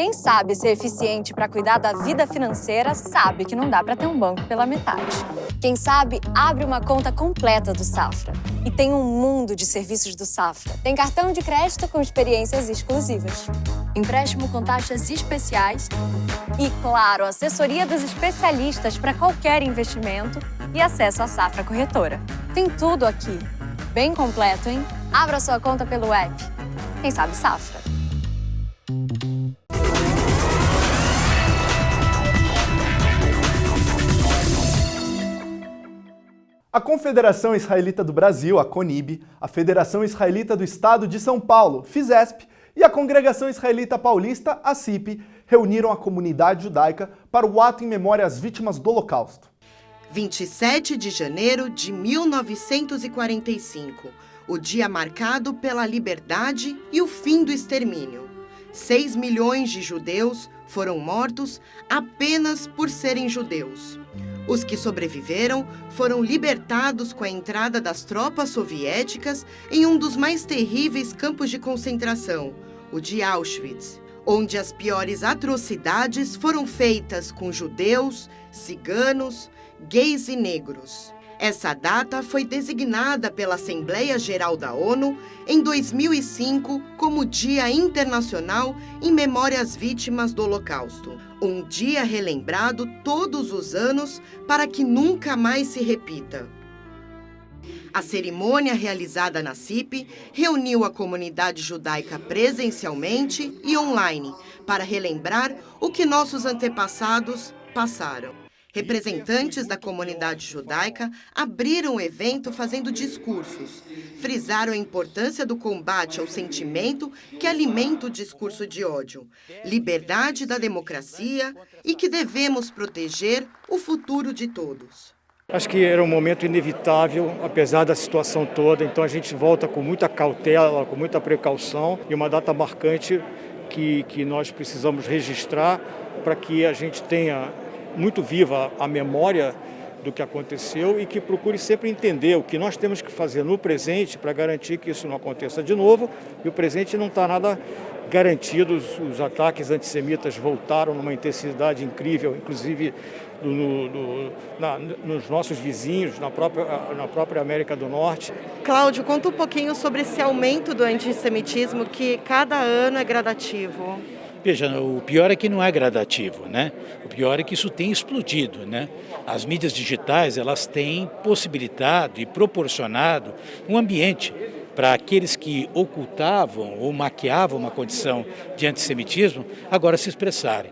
Quem sabe ser eficiente para cuidar da vida financeira sabe que não dá para ter um banco pela metade. Quem sabe abre uma conta completa do Safra. E tem um mundo de serviços do Safra. Tem cartão de crédito com experiências exclusivas, empréstimo com taxas especiais e, claro, assessoria dos especialistas para qualquer investimento e acesso à Safra Corretora. Tem tudo aqui. Bem completo, hein? Abra sua conta pelo app. Quem sabe Safra. A Confederação Israelita do Brasil, a CONIB, a Federação Israelita do Estado de São Paulo, FISESP, e a Congregação Israelita Paulista, a CIP, reuniram a comunidade judaica para o ato em memória às vítimas do Holocausto. 27 de janeiro de 1945, o dia marcado pela liberdade e o fim do extermínio. 6 milhões de judeus foram mortos apenas por serem judeus. Os que sobreviveram foram libertados com a entrada das tropas soviéticas em um dos mais terríveis campos de concentração, o de Auschwitz, onde as piores atrocidades foram feitas com judeus, ciganos, gays e negros. Essa data foi designada pela Assembleia Geral da ONU em 2005 como Dia Internacional em Memória às Vítimas do Holocausto. Um dia relembrado todos os anos para que nunca mais se repita. A cerimônia realizada na CIP reuniu a comunidade judaica presencialmente e online para relembrar o que nossos antepassados passaram. Representantes da comunidade judaica abriram o evento fazendo discursos. Frisaram a importância do combate ao sentimento que alimenta o discurso de ódio, liberdade da democracia e que devemos proteger o futuro de todos. Acho que era um momento inevitável, apesar da situação toda, então a gente volta com muita cautela, com muita precaução e uma data marcante que nós precisamos registrar para que a gente tenha muito viva a memória do que aconteceu e que procure sempre entender o que nós temos que fazer no presente para garantir que isso não aconteça de novo. E o presente não está nada garantido, os ataques antissemitas voltaram numa intensidade incrível, inclusive nos nossos vizinhos, na própria América do Norte. Cláudio, conta um pouquinho sobre esse aumento do antissemitismo que cada ano é gradativo. Veja, o pior é que não é gradativo, né? O pior é que isso tem explodido, né? As mídias digitais, elas têm possibilitado e proporcionado um ambiente para aqueles que ocultavam ou maquiavam uma condição de antissemitismo agora se expressarem.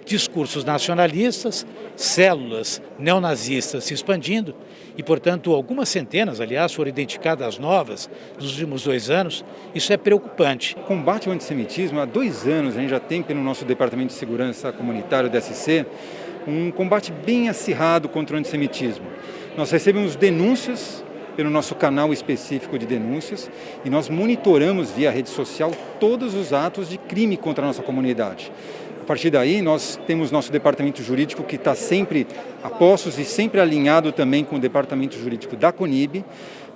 Discursos nacionalistas, células neonazistas se expandindo e, portanto, algumas centenas, aliás, foram identificadas novas nos últimos 2 anos. Isso é preocupante. O combate ao antissemitismo, há 2 anos, a gente já tem pelo nosso Departamento de Segurança Comunitário, DSC, um combate bem acirrado contra o antissemitismo. Nós recebemos denúncias pelo nosso canal específico de denúncias e nós monitoramos via rede social todos os atos de crime contra a nossa comunidade. A partir daí, nós temos nosso departamento jurídico que está sempre a postos e sempre alinhado também com o departamento jurídico da CONIB,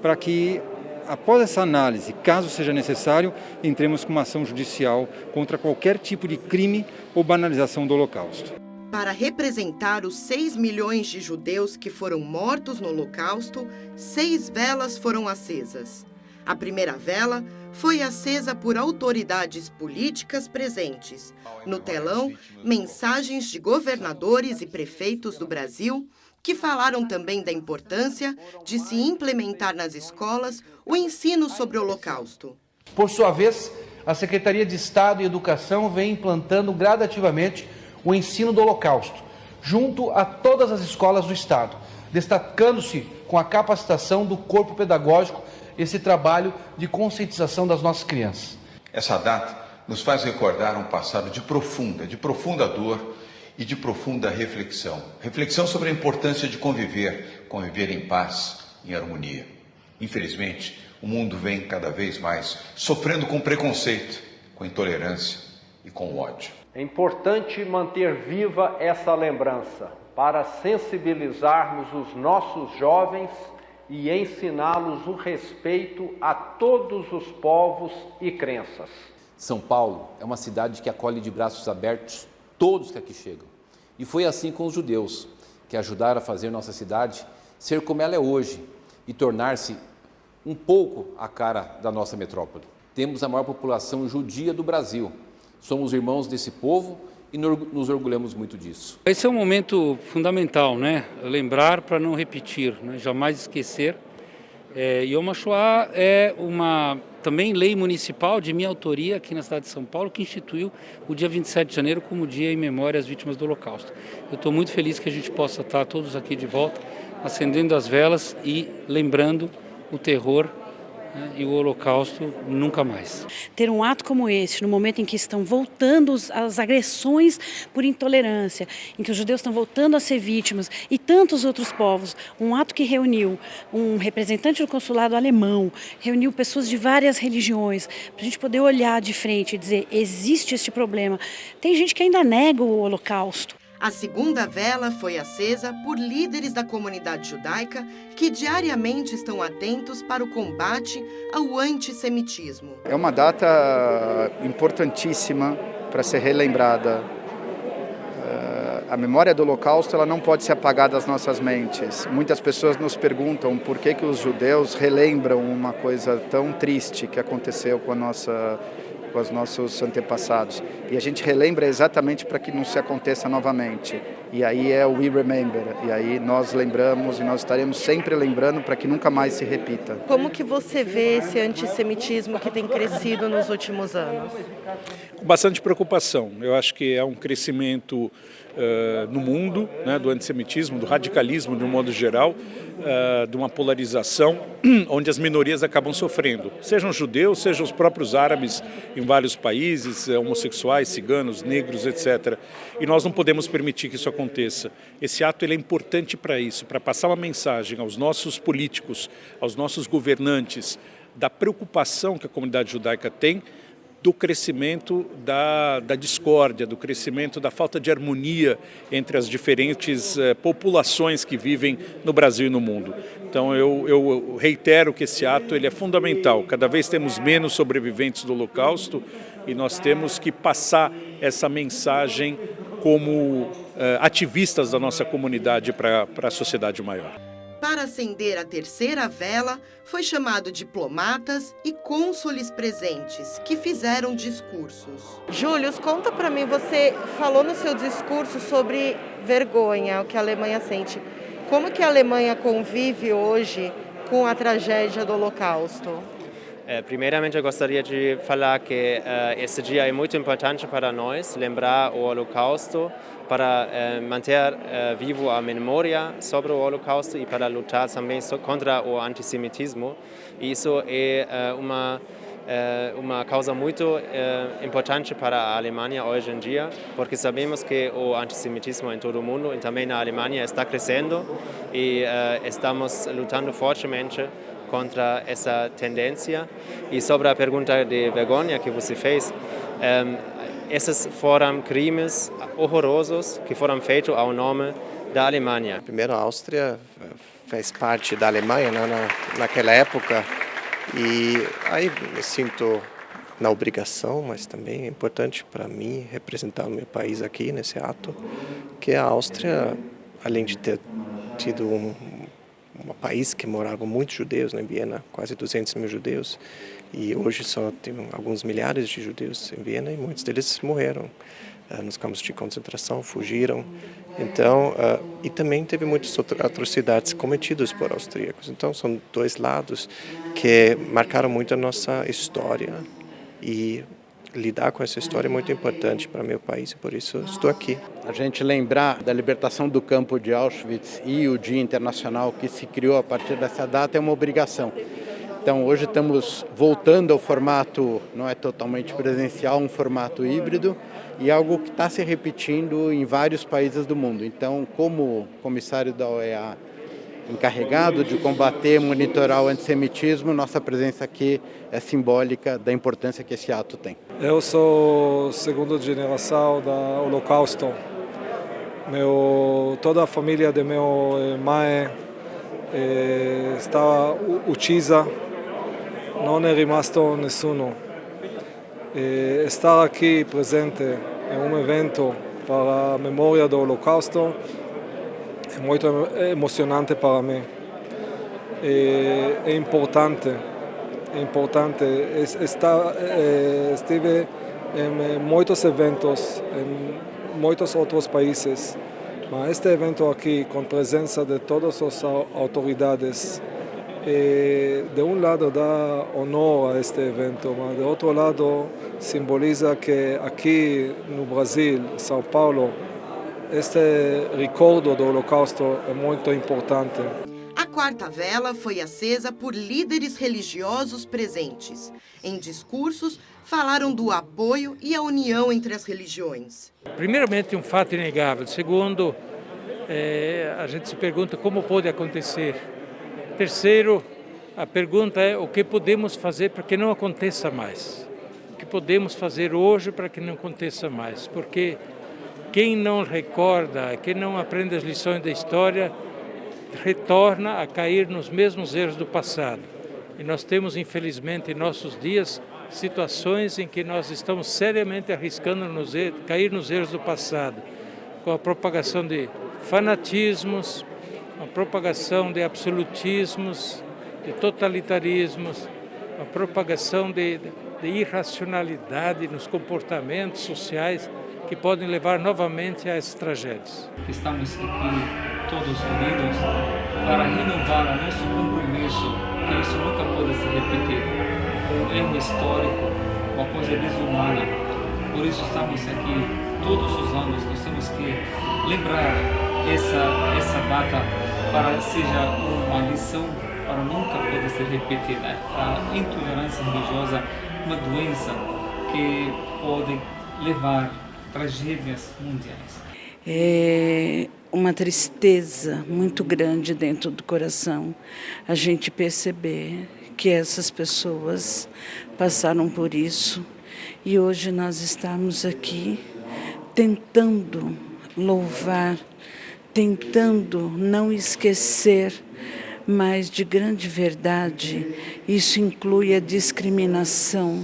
para que, após essa análise, caso seja necessário, entremos com uma ação judicial contra qualquer tipo de crime ou banalização do Holocausto. Para representar os 6 milhões de judeus que foram mortos no Holocausto, 6 velas foram acesas. A primeira vela foi acesa por autoridades políticas presentes. No telão, mensagens de governadores e prefeitos do Brasil, que falaram também da importância de se implementar nas escolas o ensino sobre o Holocausto. Por sua vez, a Secretaria de Estado e Educação vem implantando gradativamente o ensino do Holocausto, junto a todas as escolas do Estado, destacando-se com a capacitação do corpo pedagógico esse trabalho de conscientização das nossas crianças. Essa data nos faz recordar um passado de profunda dor e de profunda reflexão. Reflexão sobre a importância de conviver em paz, em harmonia. Infelizmente, o mundo vem cada vez mais sofrendo com preconceito, com intolerância e com ódio. É importante manter viva essa lembrança para sensibilizarmos os nossos jovens e ensiná-los o respeito a todos os povos e crenças. São Paulo é uma cidade que acolhe de braços abertos todos que aqui chegam. E foi assim com os judeus, que ajudaram a fazer nossa cidade ser como ela é hoje e tornar-se um pouco a cara da nossa metrópole. Temos a maior população judia do Brasil. Somos irmãos desse povo e nos orgulhamos muito disso. Esse é um momento fundamental, né? Lembrar para não repetir, né? Jamais esquecer. Yom HaShoah é uma também lei municipal de minha autoria aqui na cidade de São Paulo, que instituiu o dia 27 de janeiro como dia em memória às vítimas do Holocausto. Eu estou muito feliz que a gente possa estar todos aqui de volta, acendendo as velas e lembrando o terror, né, e o Holocausto nunca mais. Ter um ato como esse, no momento em que estão voltando as agressões por intolerância, em que os judeus estão voltando a ser vítimas e tantos outros povos, um ato que reuniu um representante do consulado alemão, reuniu pessoas de várias religiões, para a gente poder olhar de frente e dizer, existe este problema. Tem gente que ainda nega o Holocausto. A segunda vela foi acesa por líderes da comunidade judaica que diariamente estão atentos para o combate ao antissemitismo. É uma data importantíssima para ser relembrada. A memória do Holocausto ela não pode ser apagada das nossas mentes. Muitas pessoas nos perguntam por que os judeus relembram uma coisa tão triste que aconteceu com os nossos antepassados. E a gente relembra exatamente para que não se aconteça novamente. E aí é o We Remember. E aí nós lembramos e nós estaremos sempre lembrando para que nunca mais se repita. Como que você vê esse antissemitismo que tem crescido nos últimos anos? Com bastante preocupação. Eu acho que é um crescimento no mundo, né, do antissemitismo, do radicalismo de um modo geral, de uma polarização onde as minorias acabam sofrendo, sejam judeus, sejam os próprios árabes em vários países, homossexuais, ciganos, negros, etc. E nós não podemos permitir que isso aconteça. Esse ato ele é importante para isso, para passar uma mensagem aos nossos políticos, aos nossos governantes, da preocupação que a comunidade judaica tem do crescimento da discórdia, do crescimento da falta de harmonia entre as diferentes populações que vivem no Brasil e no mundo. Então eu reitero que esse ato ele é fundamental. Cada vez temos menos sobreviventes do Holocausto e nós temos que passar essa mensagem como ativistas da nossa comunidade para a sociedade maior. Para acender a terceira vela, foi chamado diplomatas e cônsules presentes, que fizeram discursos. Júlio, conta para mim, você falou no seu discurso sobre vergonha, o que a Alemanha sente. Como que a Alemanha convive hoje com a tragédia do Holocausto? Primeiramente, eu gostaria de falar que esse dia é muito importante para nós, lembrar o Holocausto, para manter vivo a memória sobre o Holocausto e para lutar também contra o antissemitismo. E isso é uma causa muito importante para a Alemanha hoje em dia, porque sabemos que o antissemitismo em todo o mundo e também na Alemanha está crescendo e estamos lutando fortemente contra essa tendência. E sobre a pergunta de vergonha que você fez, esses foram crimes horrorosos que foram feitos ao nome da Alemanha. Primeiro, a Áustria fez parte da Alemanha, né, naquela época, e aí me sinto na obrigação, mas também é importante para mim representar o meu país aqui nesse ato, que a Áustria, além de ter tido um país que moravam muitos judeus, em Viena, quase 200 mil judeus, e hoje só tem alguns milhares de judeus em Viena e muitos deles morreram nos campos de concentração, fugiram. Então, e também teve muitas atrocidades cometidas por austríacos. Então, são dois lados que marcaram muito a nossa história e lidar com essa história é muito importante para meu país e por isso estou aqui. A gente lembrar da libertação do campo de Auschwitz e o Dia Internacional que se criou a partir dessa data é uma obrigação. Então hoje estamos voltando ao formato, não é totalmente presencial, um formato híbrido e algo que está se repetindo em vários países do mundo. Então, como comissário da OEA encarregado de combater e monitorar o antissemitismo, nossa presença aqui é simbólica da importância que esse ato tem. Eu sou segunda geração do Holocausto. Toda a família de minha mãe estava uccisa, não é rimasto nessuno. Estar aqui presente em um evento para a memória do Holocausto é muito emocionante para mim. É importante. Estive em muitos eventos em muitos outros países, mas este evento aqui, com presença de todas as autoridades, de um lado dá honor a este evento, mas de outro lado simboliza que aqui no Brasil, São Paulo, este recordo do Holocausto é muito importante. A quarta vela foi acesa por líderes religiosos presentes. Em discursos, falaram do apoio e a união entre as religiões. Primeiramente, um fato inegável. Segundo, a gente se pergunta como pode acontecer. Terceiro, a pergunta é o que podemos fazer para que não aconteça mais. O que podemos fazer hoje para que não aconteça mais. Porque quem não recorda, quem não aprende as lições da história, retorna a cair nos mesmos erros do passado. E nós temos, infelizmente, em nossos dias, situações em que nós estamos seriamente arriscando cair nos erros do passado, com a propagação de fanatismos, a propagação de absolutismos, de totalitarismos, a propagação de irracionalidade nos comportamentos sociais que podem levar novamente a essas tragédias. Estamos aqui todos unidos para renovar o nosso compromisso que isso nunca pode se repetir. Um erro histórico, uma coisa desumana. Por isso estamos aqui todos os anos. Nós temos que lembrar essa data para seja uma lição para nunca poder ser repetida. A intolerância religiosa é uma doença que pode levar tragédias mundiais. É uma tristeza muito grande dentro do coração a gente perceber que essas pessoas passaram por isso e hoje nós estamos aqui tentando louvar, tentando não esquecer, mas de grande verdade isso inclui a discriminação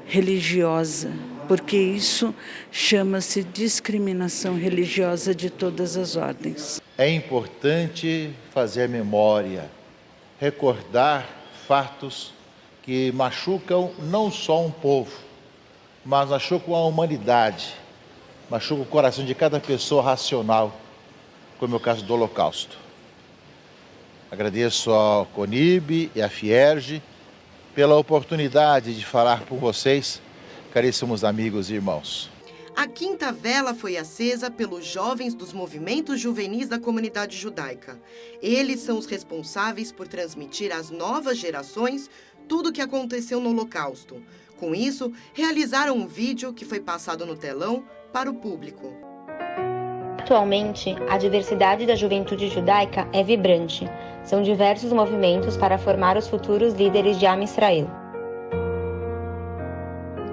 religiosa, porque isso chama-se discriminação religiosa de todas as ordens. É importante fazer memória, recordar fatos que machucam não só um povo, mas machucam a humanidade, machucam o coração de cada pessoa racional, como é o caso do Holocausto. Agradeço ao CONIB e à Fierge pela oportunidade de falar por vocês, caríssimos amigos e irmãos. A quinta vela foi acesa pelos jovens dos movimentos juvenis da comunidade judaica. Eles são os responsáveis por transmitir às novas gerações tudo o que aconteceu no Holocausto. Com isso, realizaram um vídeo que foi passado no telão para o público. Atualmente, a diversidade da juventude judaica é vibrante. São diversos movimentos para formar os futuros líderes de Am Israel.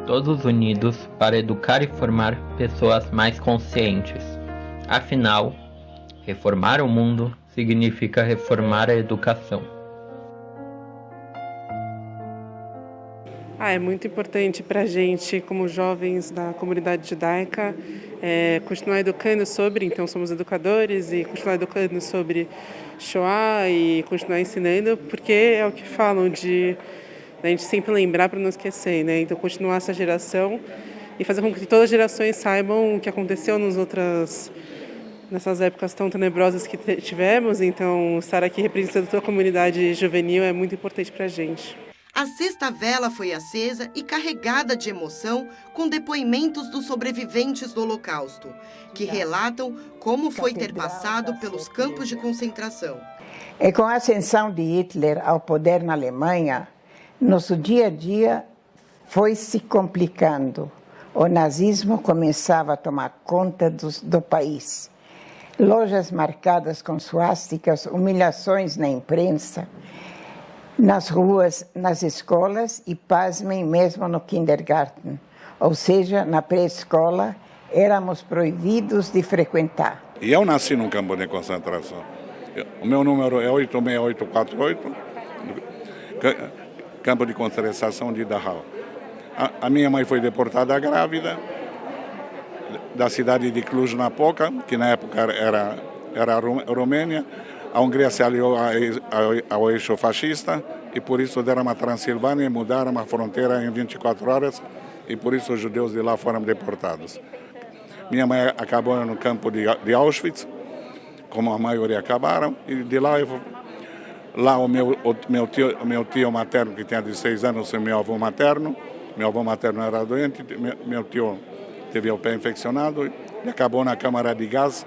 Todos unidos para educar e formar pessoas mais conscientes. Afinal, reformar o mundo significa reformar a educação. É muito importante para a gente, como jovens da comunidade judaica, continuar educando sobre, então somos educadores, e continuar educando sobre Shoah e continuar ensinando, porque é o que falam de a gente sempre lembrar para não esquecer, né? Então continuar essa geração e fazer com que todas as gerações saibam o que aconteceu nessas épocas tão tenebrosas que tivemos. Então estar aqui representando toda a comunidade juvenil é muito importante para a gente. A sexta vela foi acesa e carregada de emoção com depoimentos dos sobreviventes do Holocausto, que relatam como foi ter passado pelos campos de concentração. E com a ascensão de Hitler ao poder na Alemanha, nosso dia a dia foi se complicando. O nazismo começava a tomar conta do país. Lojas marcadas com suásticas, humilhações na imprensa, nas ruas, nas escolas e, pasmem, mesmo no kindergarten, ou seja, na pré-escola, éramos proibidos de frequentar. E eu nasci num campo de concentração. O meu número é 86848, campo de concentração de Dachau. A minha mãe foi deportada grávida da cidade de Cluj-Napoca, que na época era a Romênia. A Hungria se aliou ao eixo fascista e por isso deram a Transilvânia e mudaram a fronteira em 24 horas e por isso os judeus de lá foram deportados. Minha mãe acabou no campo de Auschwitz, como a maioria acabaram, e de lá o meu tio materno, que tinha 16 anos, foi meu avô materno era doente, meu tio teve o pé infeccionado e acabou na câmara de gás.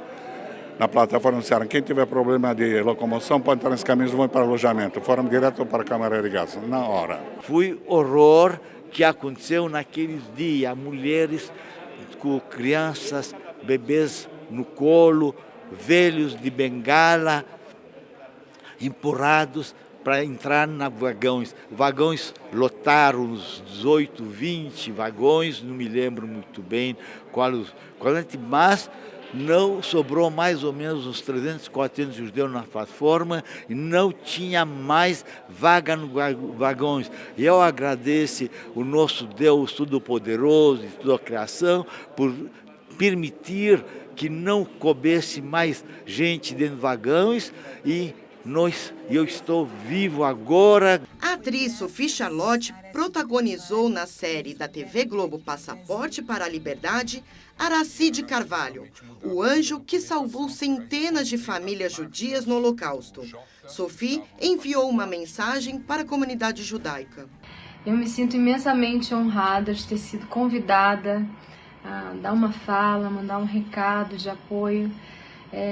Na plataforma disseram, quem tiver problema de locomoção pode entrar nesse caminho, vão para o alojamento. Foram direto para a câmara de gás, na hora. Foi horror que aconteceu naqueles dias. Mulheres com crianças, bebês no colo, velhos de bengala, empurrados para entrar na vagões. Vagões lotaram uns 18, 20 vagões, não me lembro muito bem quais, mas não sobrou mais ou menos uns 300, 400 judeus na plataforma e não tinha mais vaga nos vagões. E eu agradeço o nosso Deus Todo-Poderoso e toda a criação por permitir que não coubesse mais gente dentro de vagões e eu estou vivo agora. A atriz Sophie Charlotte protagonizou na série da TV Globo Passaporte para a Liberdade Aracide Carvalho, o anjo que salvou centenas de famílias judias no Holocausto. Sophie enviou uma mensagem para a comunidade judaica. Eu me sinto imensamente honrada de ter sido convidada a dar uma fala, mandar um recado de apoio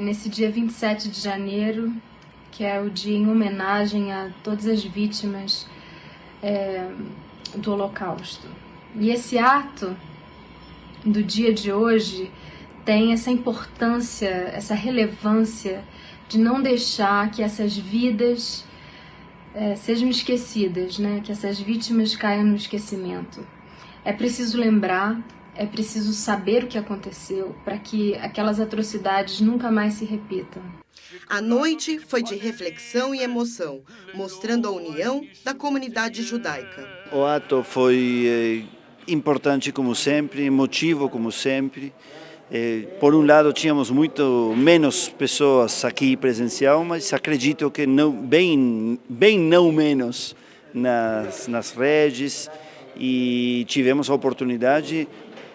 nesse dia 27 de janeiro, que é o dia em homenagem a todas as vítimas do Holocausto. E esse ato do dia de hoje tem essa importância, essa relevância de não deixar que essas vidas sejam esquecidas, né? Que essas vítimas caiam no esquecimento. É preciso lembrar, é preciso saber o que aconteceu para que aquelas atrocidades nunca mais se repitam. A noite foi de reflexão e emoção, mostrando a união da comunidade judaica. O ato foi importante como sempre, emotivo como sempre. Por um lado, tínhamos muito menos pessoas aqui presencial, mas acredito que bem não menos nas redes, e tivemos a oportunidade,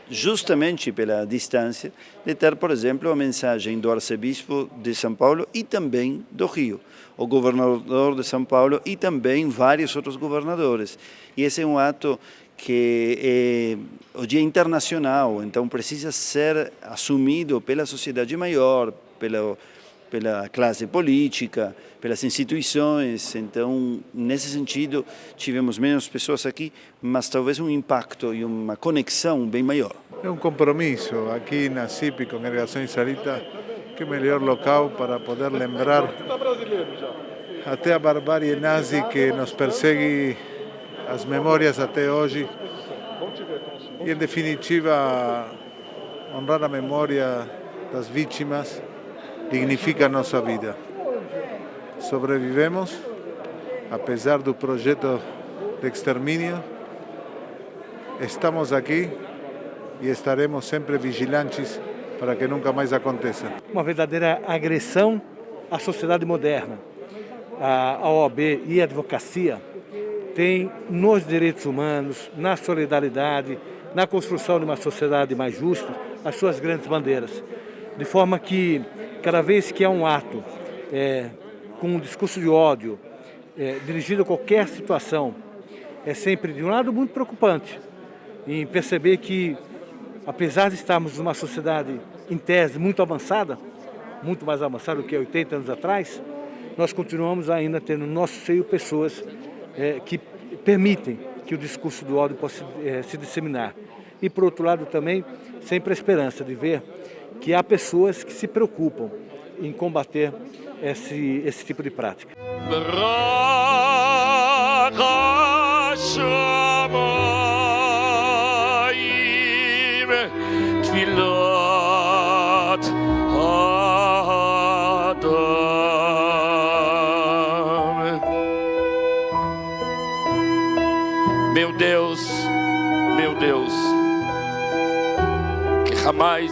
justamente pela distância, de ter, por exemplo, a mensagem do arcebispo de São Paulo e também do Rio, o governador de São Paulo e também vários outros governadores. E esse é um ato que é o dia internacional, então precisa ser assumido pela sociedade maior, pela classe política, pelas instituições. Então, nesse sentido, tivemos menos pessoas aqui, mas talvez um impacto e uma conexão bem maior. É um compromisso aqui na CIP, Congregação Israelita, que melhor local para poder lembrar até a barbárie nazi que nos persegue as memórias até hoje e, em definitiva, honrar a memória das vítimas dignifica a nossa vida. Sobrevivemos, apesar do projeto de extermínio, estamos aqui e estaremos sempre vigilantes para que nunca mais aconteça. Uma verdadeira agressão à sociedade moderna. A OAB e a advocacia tem nos direitos humanos, na solidariedade, na construção de uma sociedade mais justa, as suas grandes bandeiras. De forma que, cada vez que há um ato com um discurso de ódio dirigido a qualquer situação, é sempre, de um lado, muito preocupante em perceber que, apesar de estarmos numa sociedade, em tese, muito avançada, muito mais avançada do que 80 anos atrás, nós continuamos ainda tendo no nosso seio pessoas que permitem que o discurso do ódio possa se disseminar. E, por outro lado, também, sempre a esperança de ver que há pessoas que se preocupam em combater esse tipo de prática. Meu Deus, meu Deus, que jamais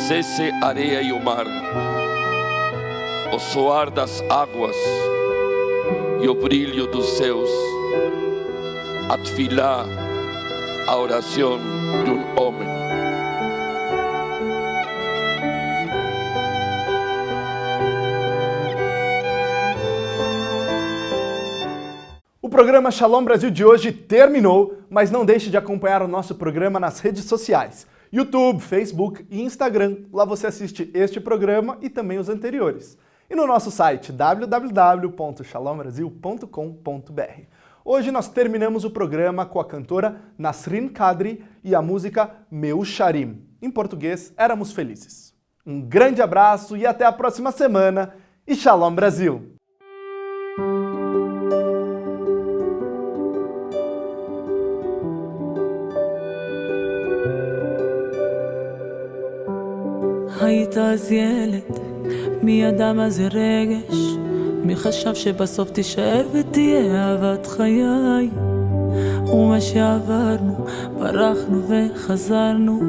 cesse a areia e o mar, o soar das águas e o brilho dos céus, a tefilá, a oração de um homem. O programa Shalom Brasil de hoje terminou, mas não deixe de acompanhar o nosso programa nas redes sociais, YouTube, Facebook e Instagram. Lá você assiste este programa e também os anteriores. E no nosso site www.shalombrasil.com.br. Hoje nós terminamos o programa com a cantora Nasrin Kadri e a música Meu Sharim. Em português, Éramos Felizes. Um grande abraço e até a próxima semana. E Shalom Brasil! היית אז ילד, מי ידע מה זה רגש? מי חשב שבסוף תישאר ותהיה אהבת חיי? ומה שעברנו, ברחנו וחזרנו,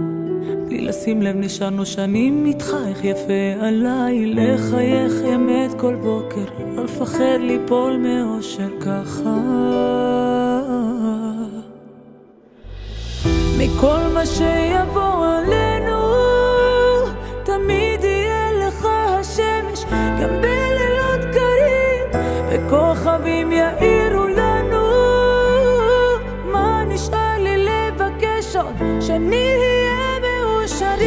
בלי לשים לב נשארנו שנים איתך, איך יפה עליי לחייך אמת כל בוקר, לא לפחד ליפול מאושר ככה. מכל מה שיבוא עלינו תמיד יהיה לך השמש, גם בלילות קרים, וכוכבים יאירו לנו. מה נשאר לי לבקש עוד? שנהיה מאושרים.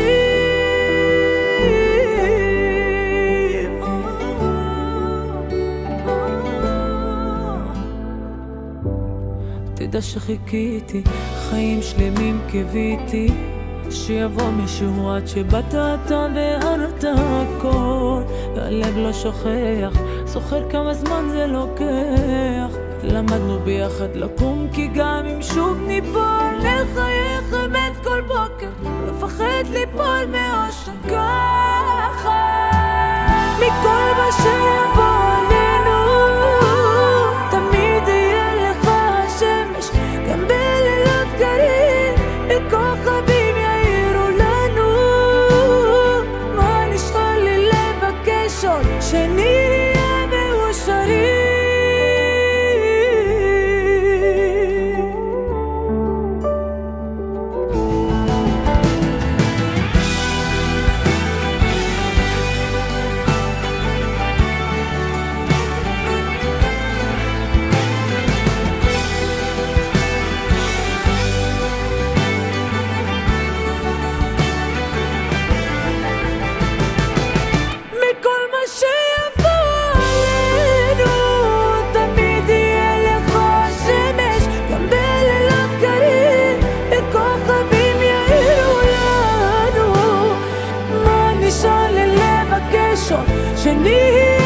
תדע שחיכיתי, חיים שלמים קיוויתי, שיבוא מישהו עד שבאת אתה והרת הכל, והלב לא שוכח, זוכר כמה זמן זה לוקח. למדנו ביחד לקום, כי גם אם שוב ניפול, לחייך אמת כל בוקר, לא לפחד ליפול מאושר ככה. מכל מה שיבוא עלינו תמיד יהיה לך השמש, גם בלילות קרים, בכוכבים שנהיה מאושרים. שנהיה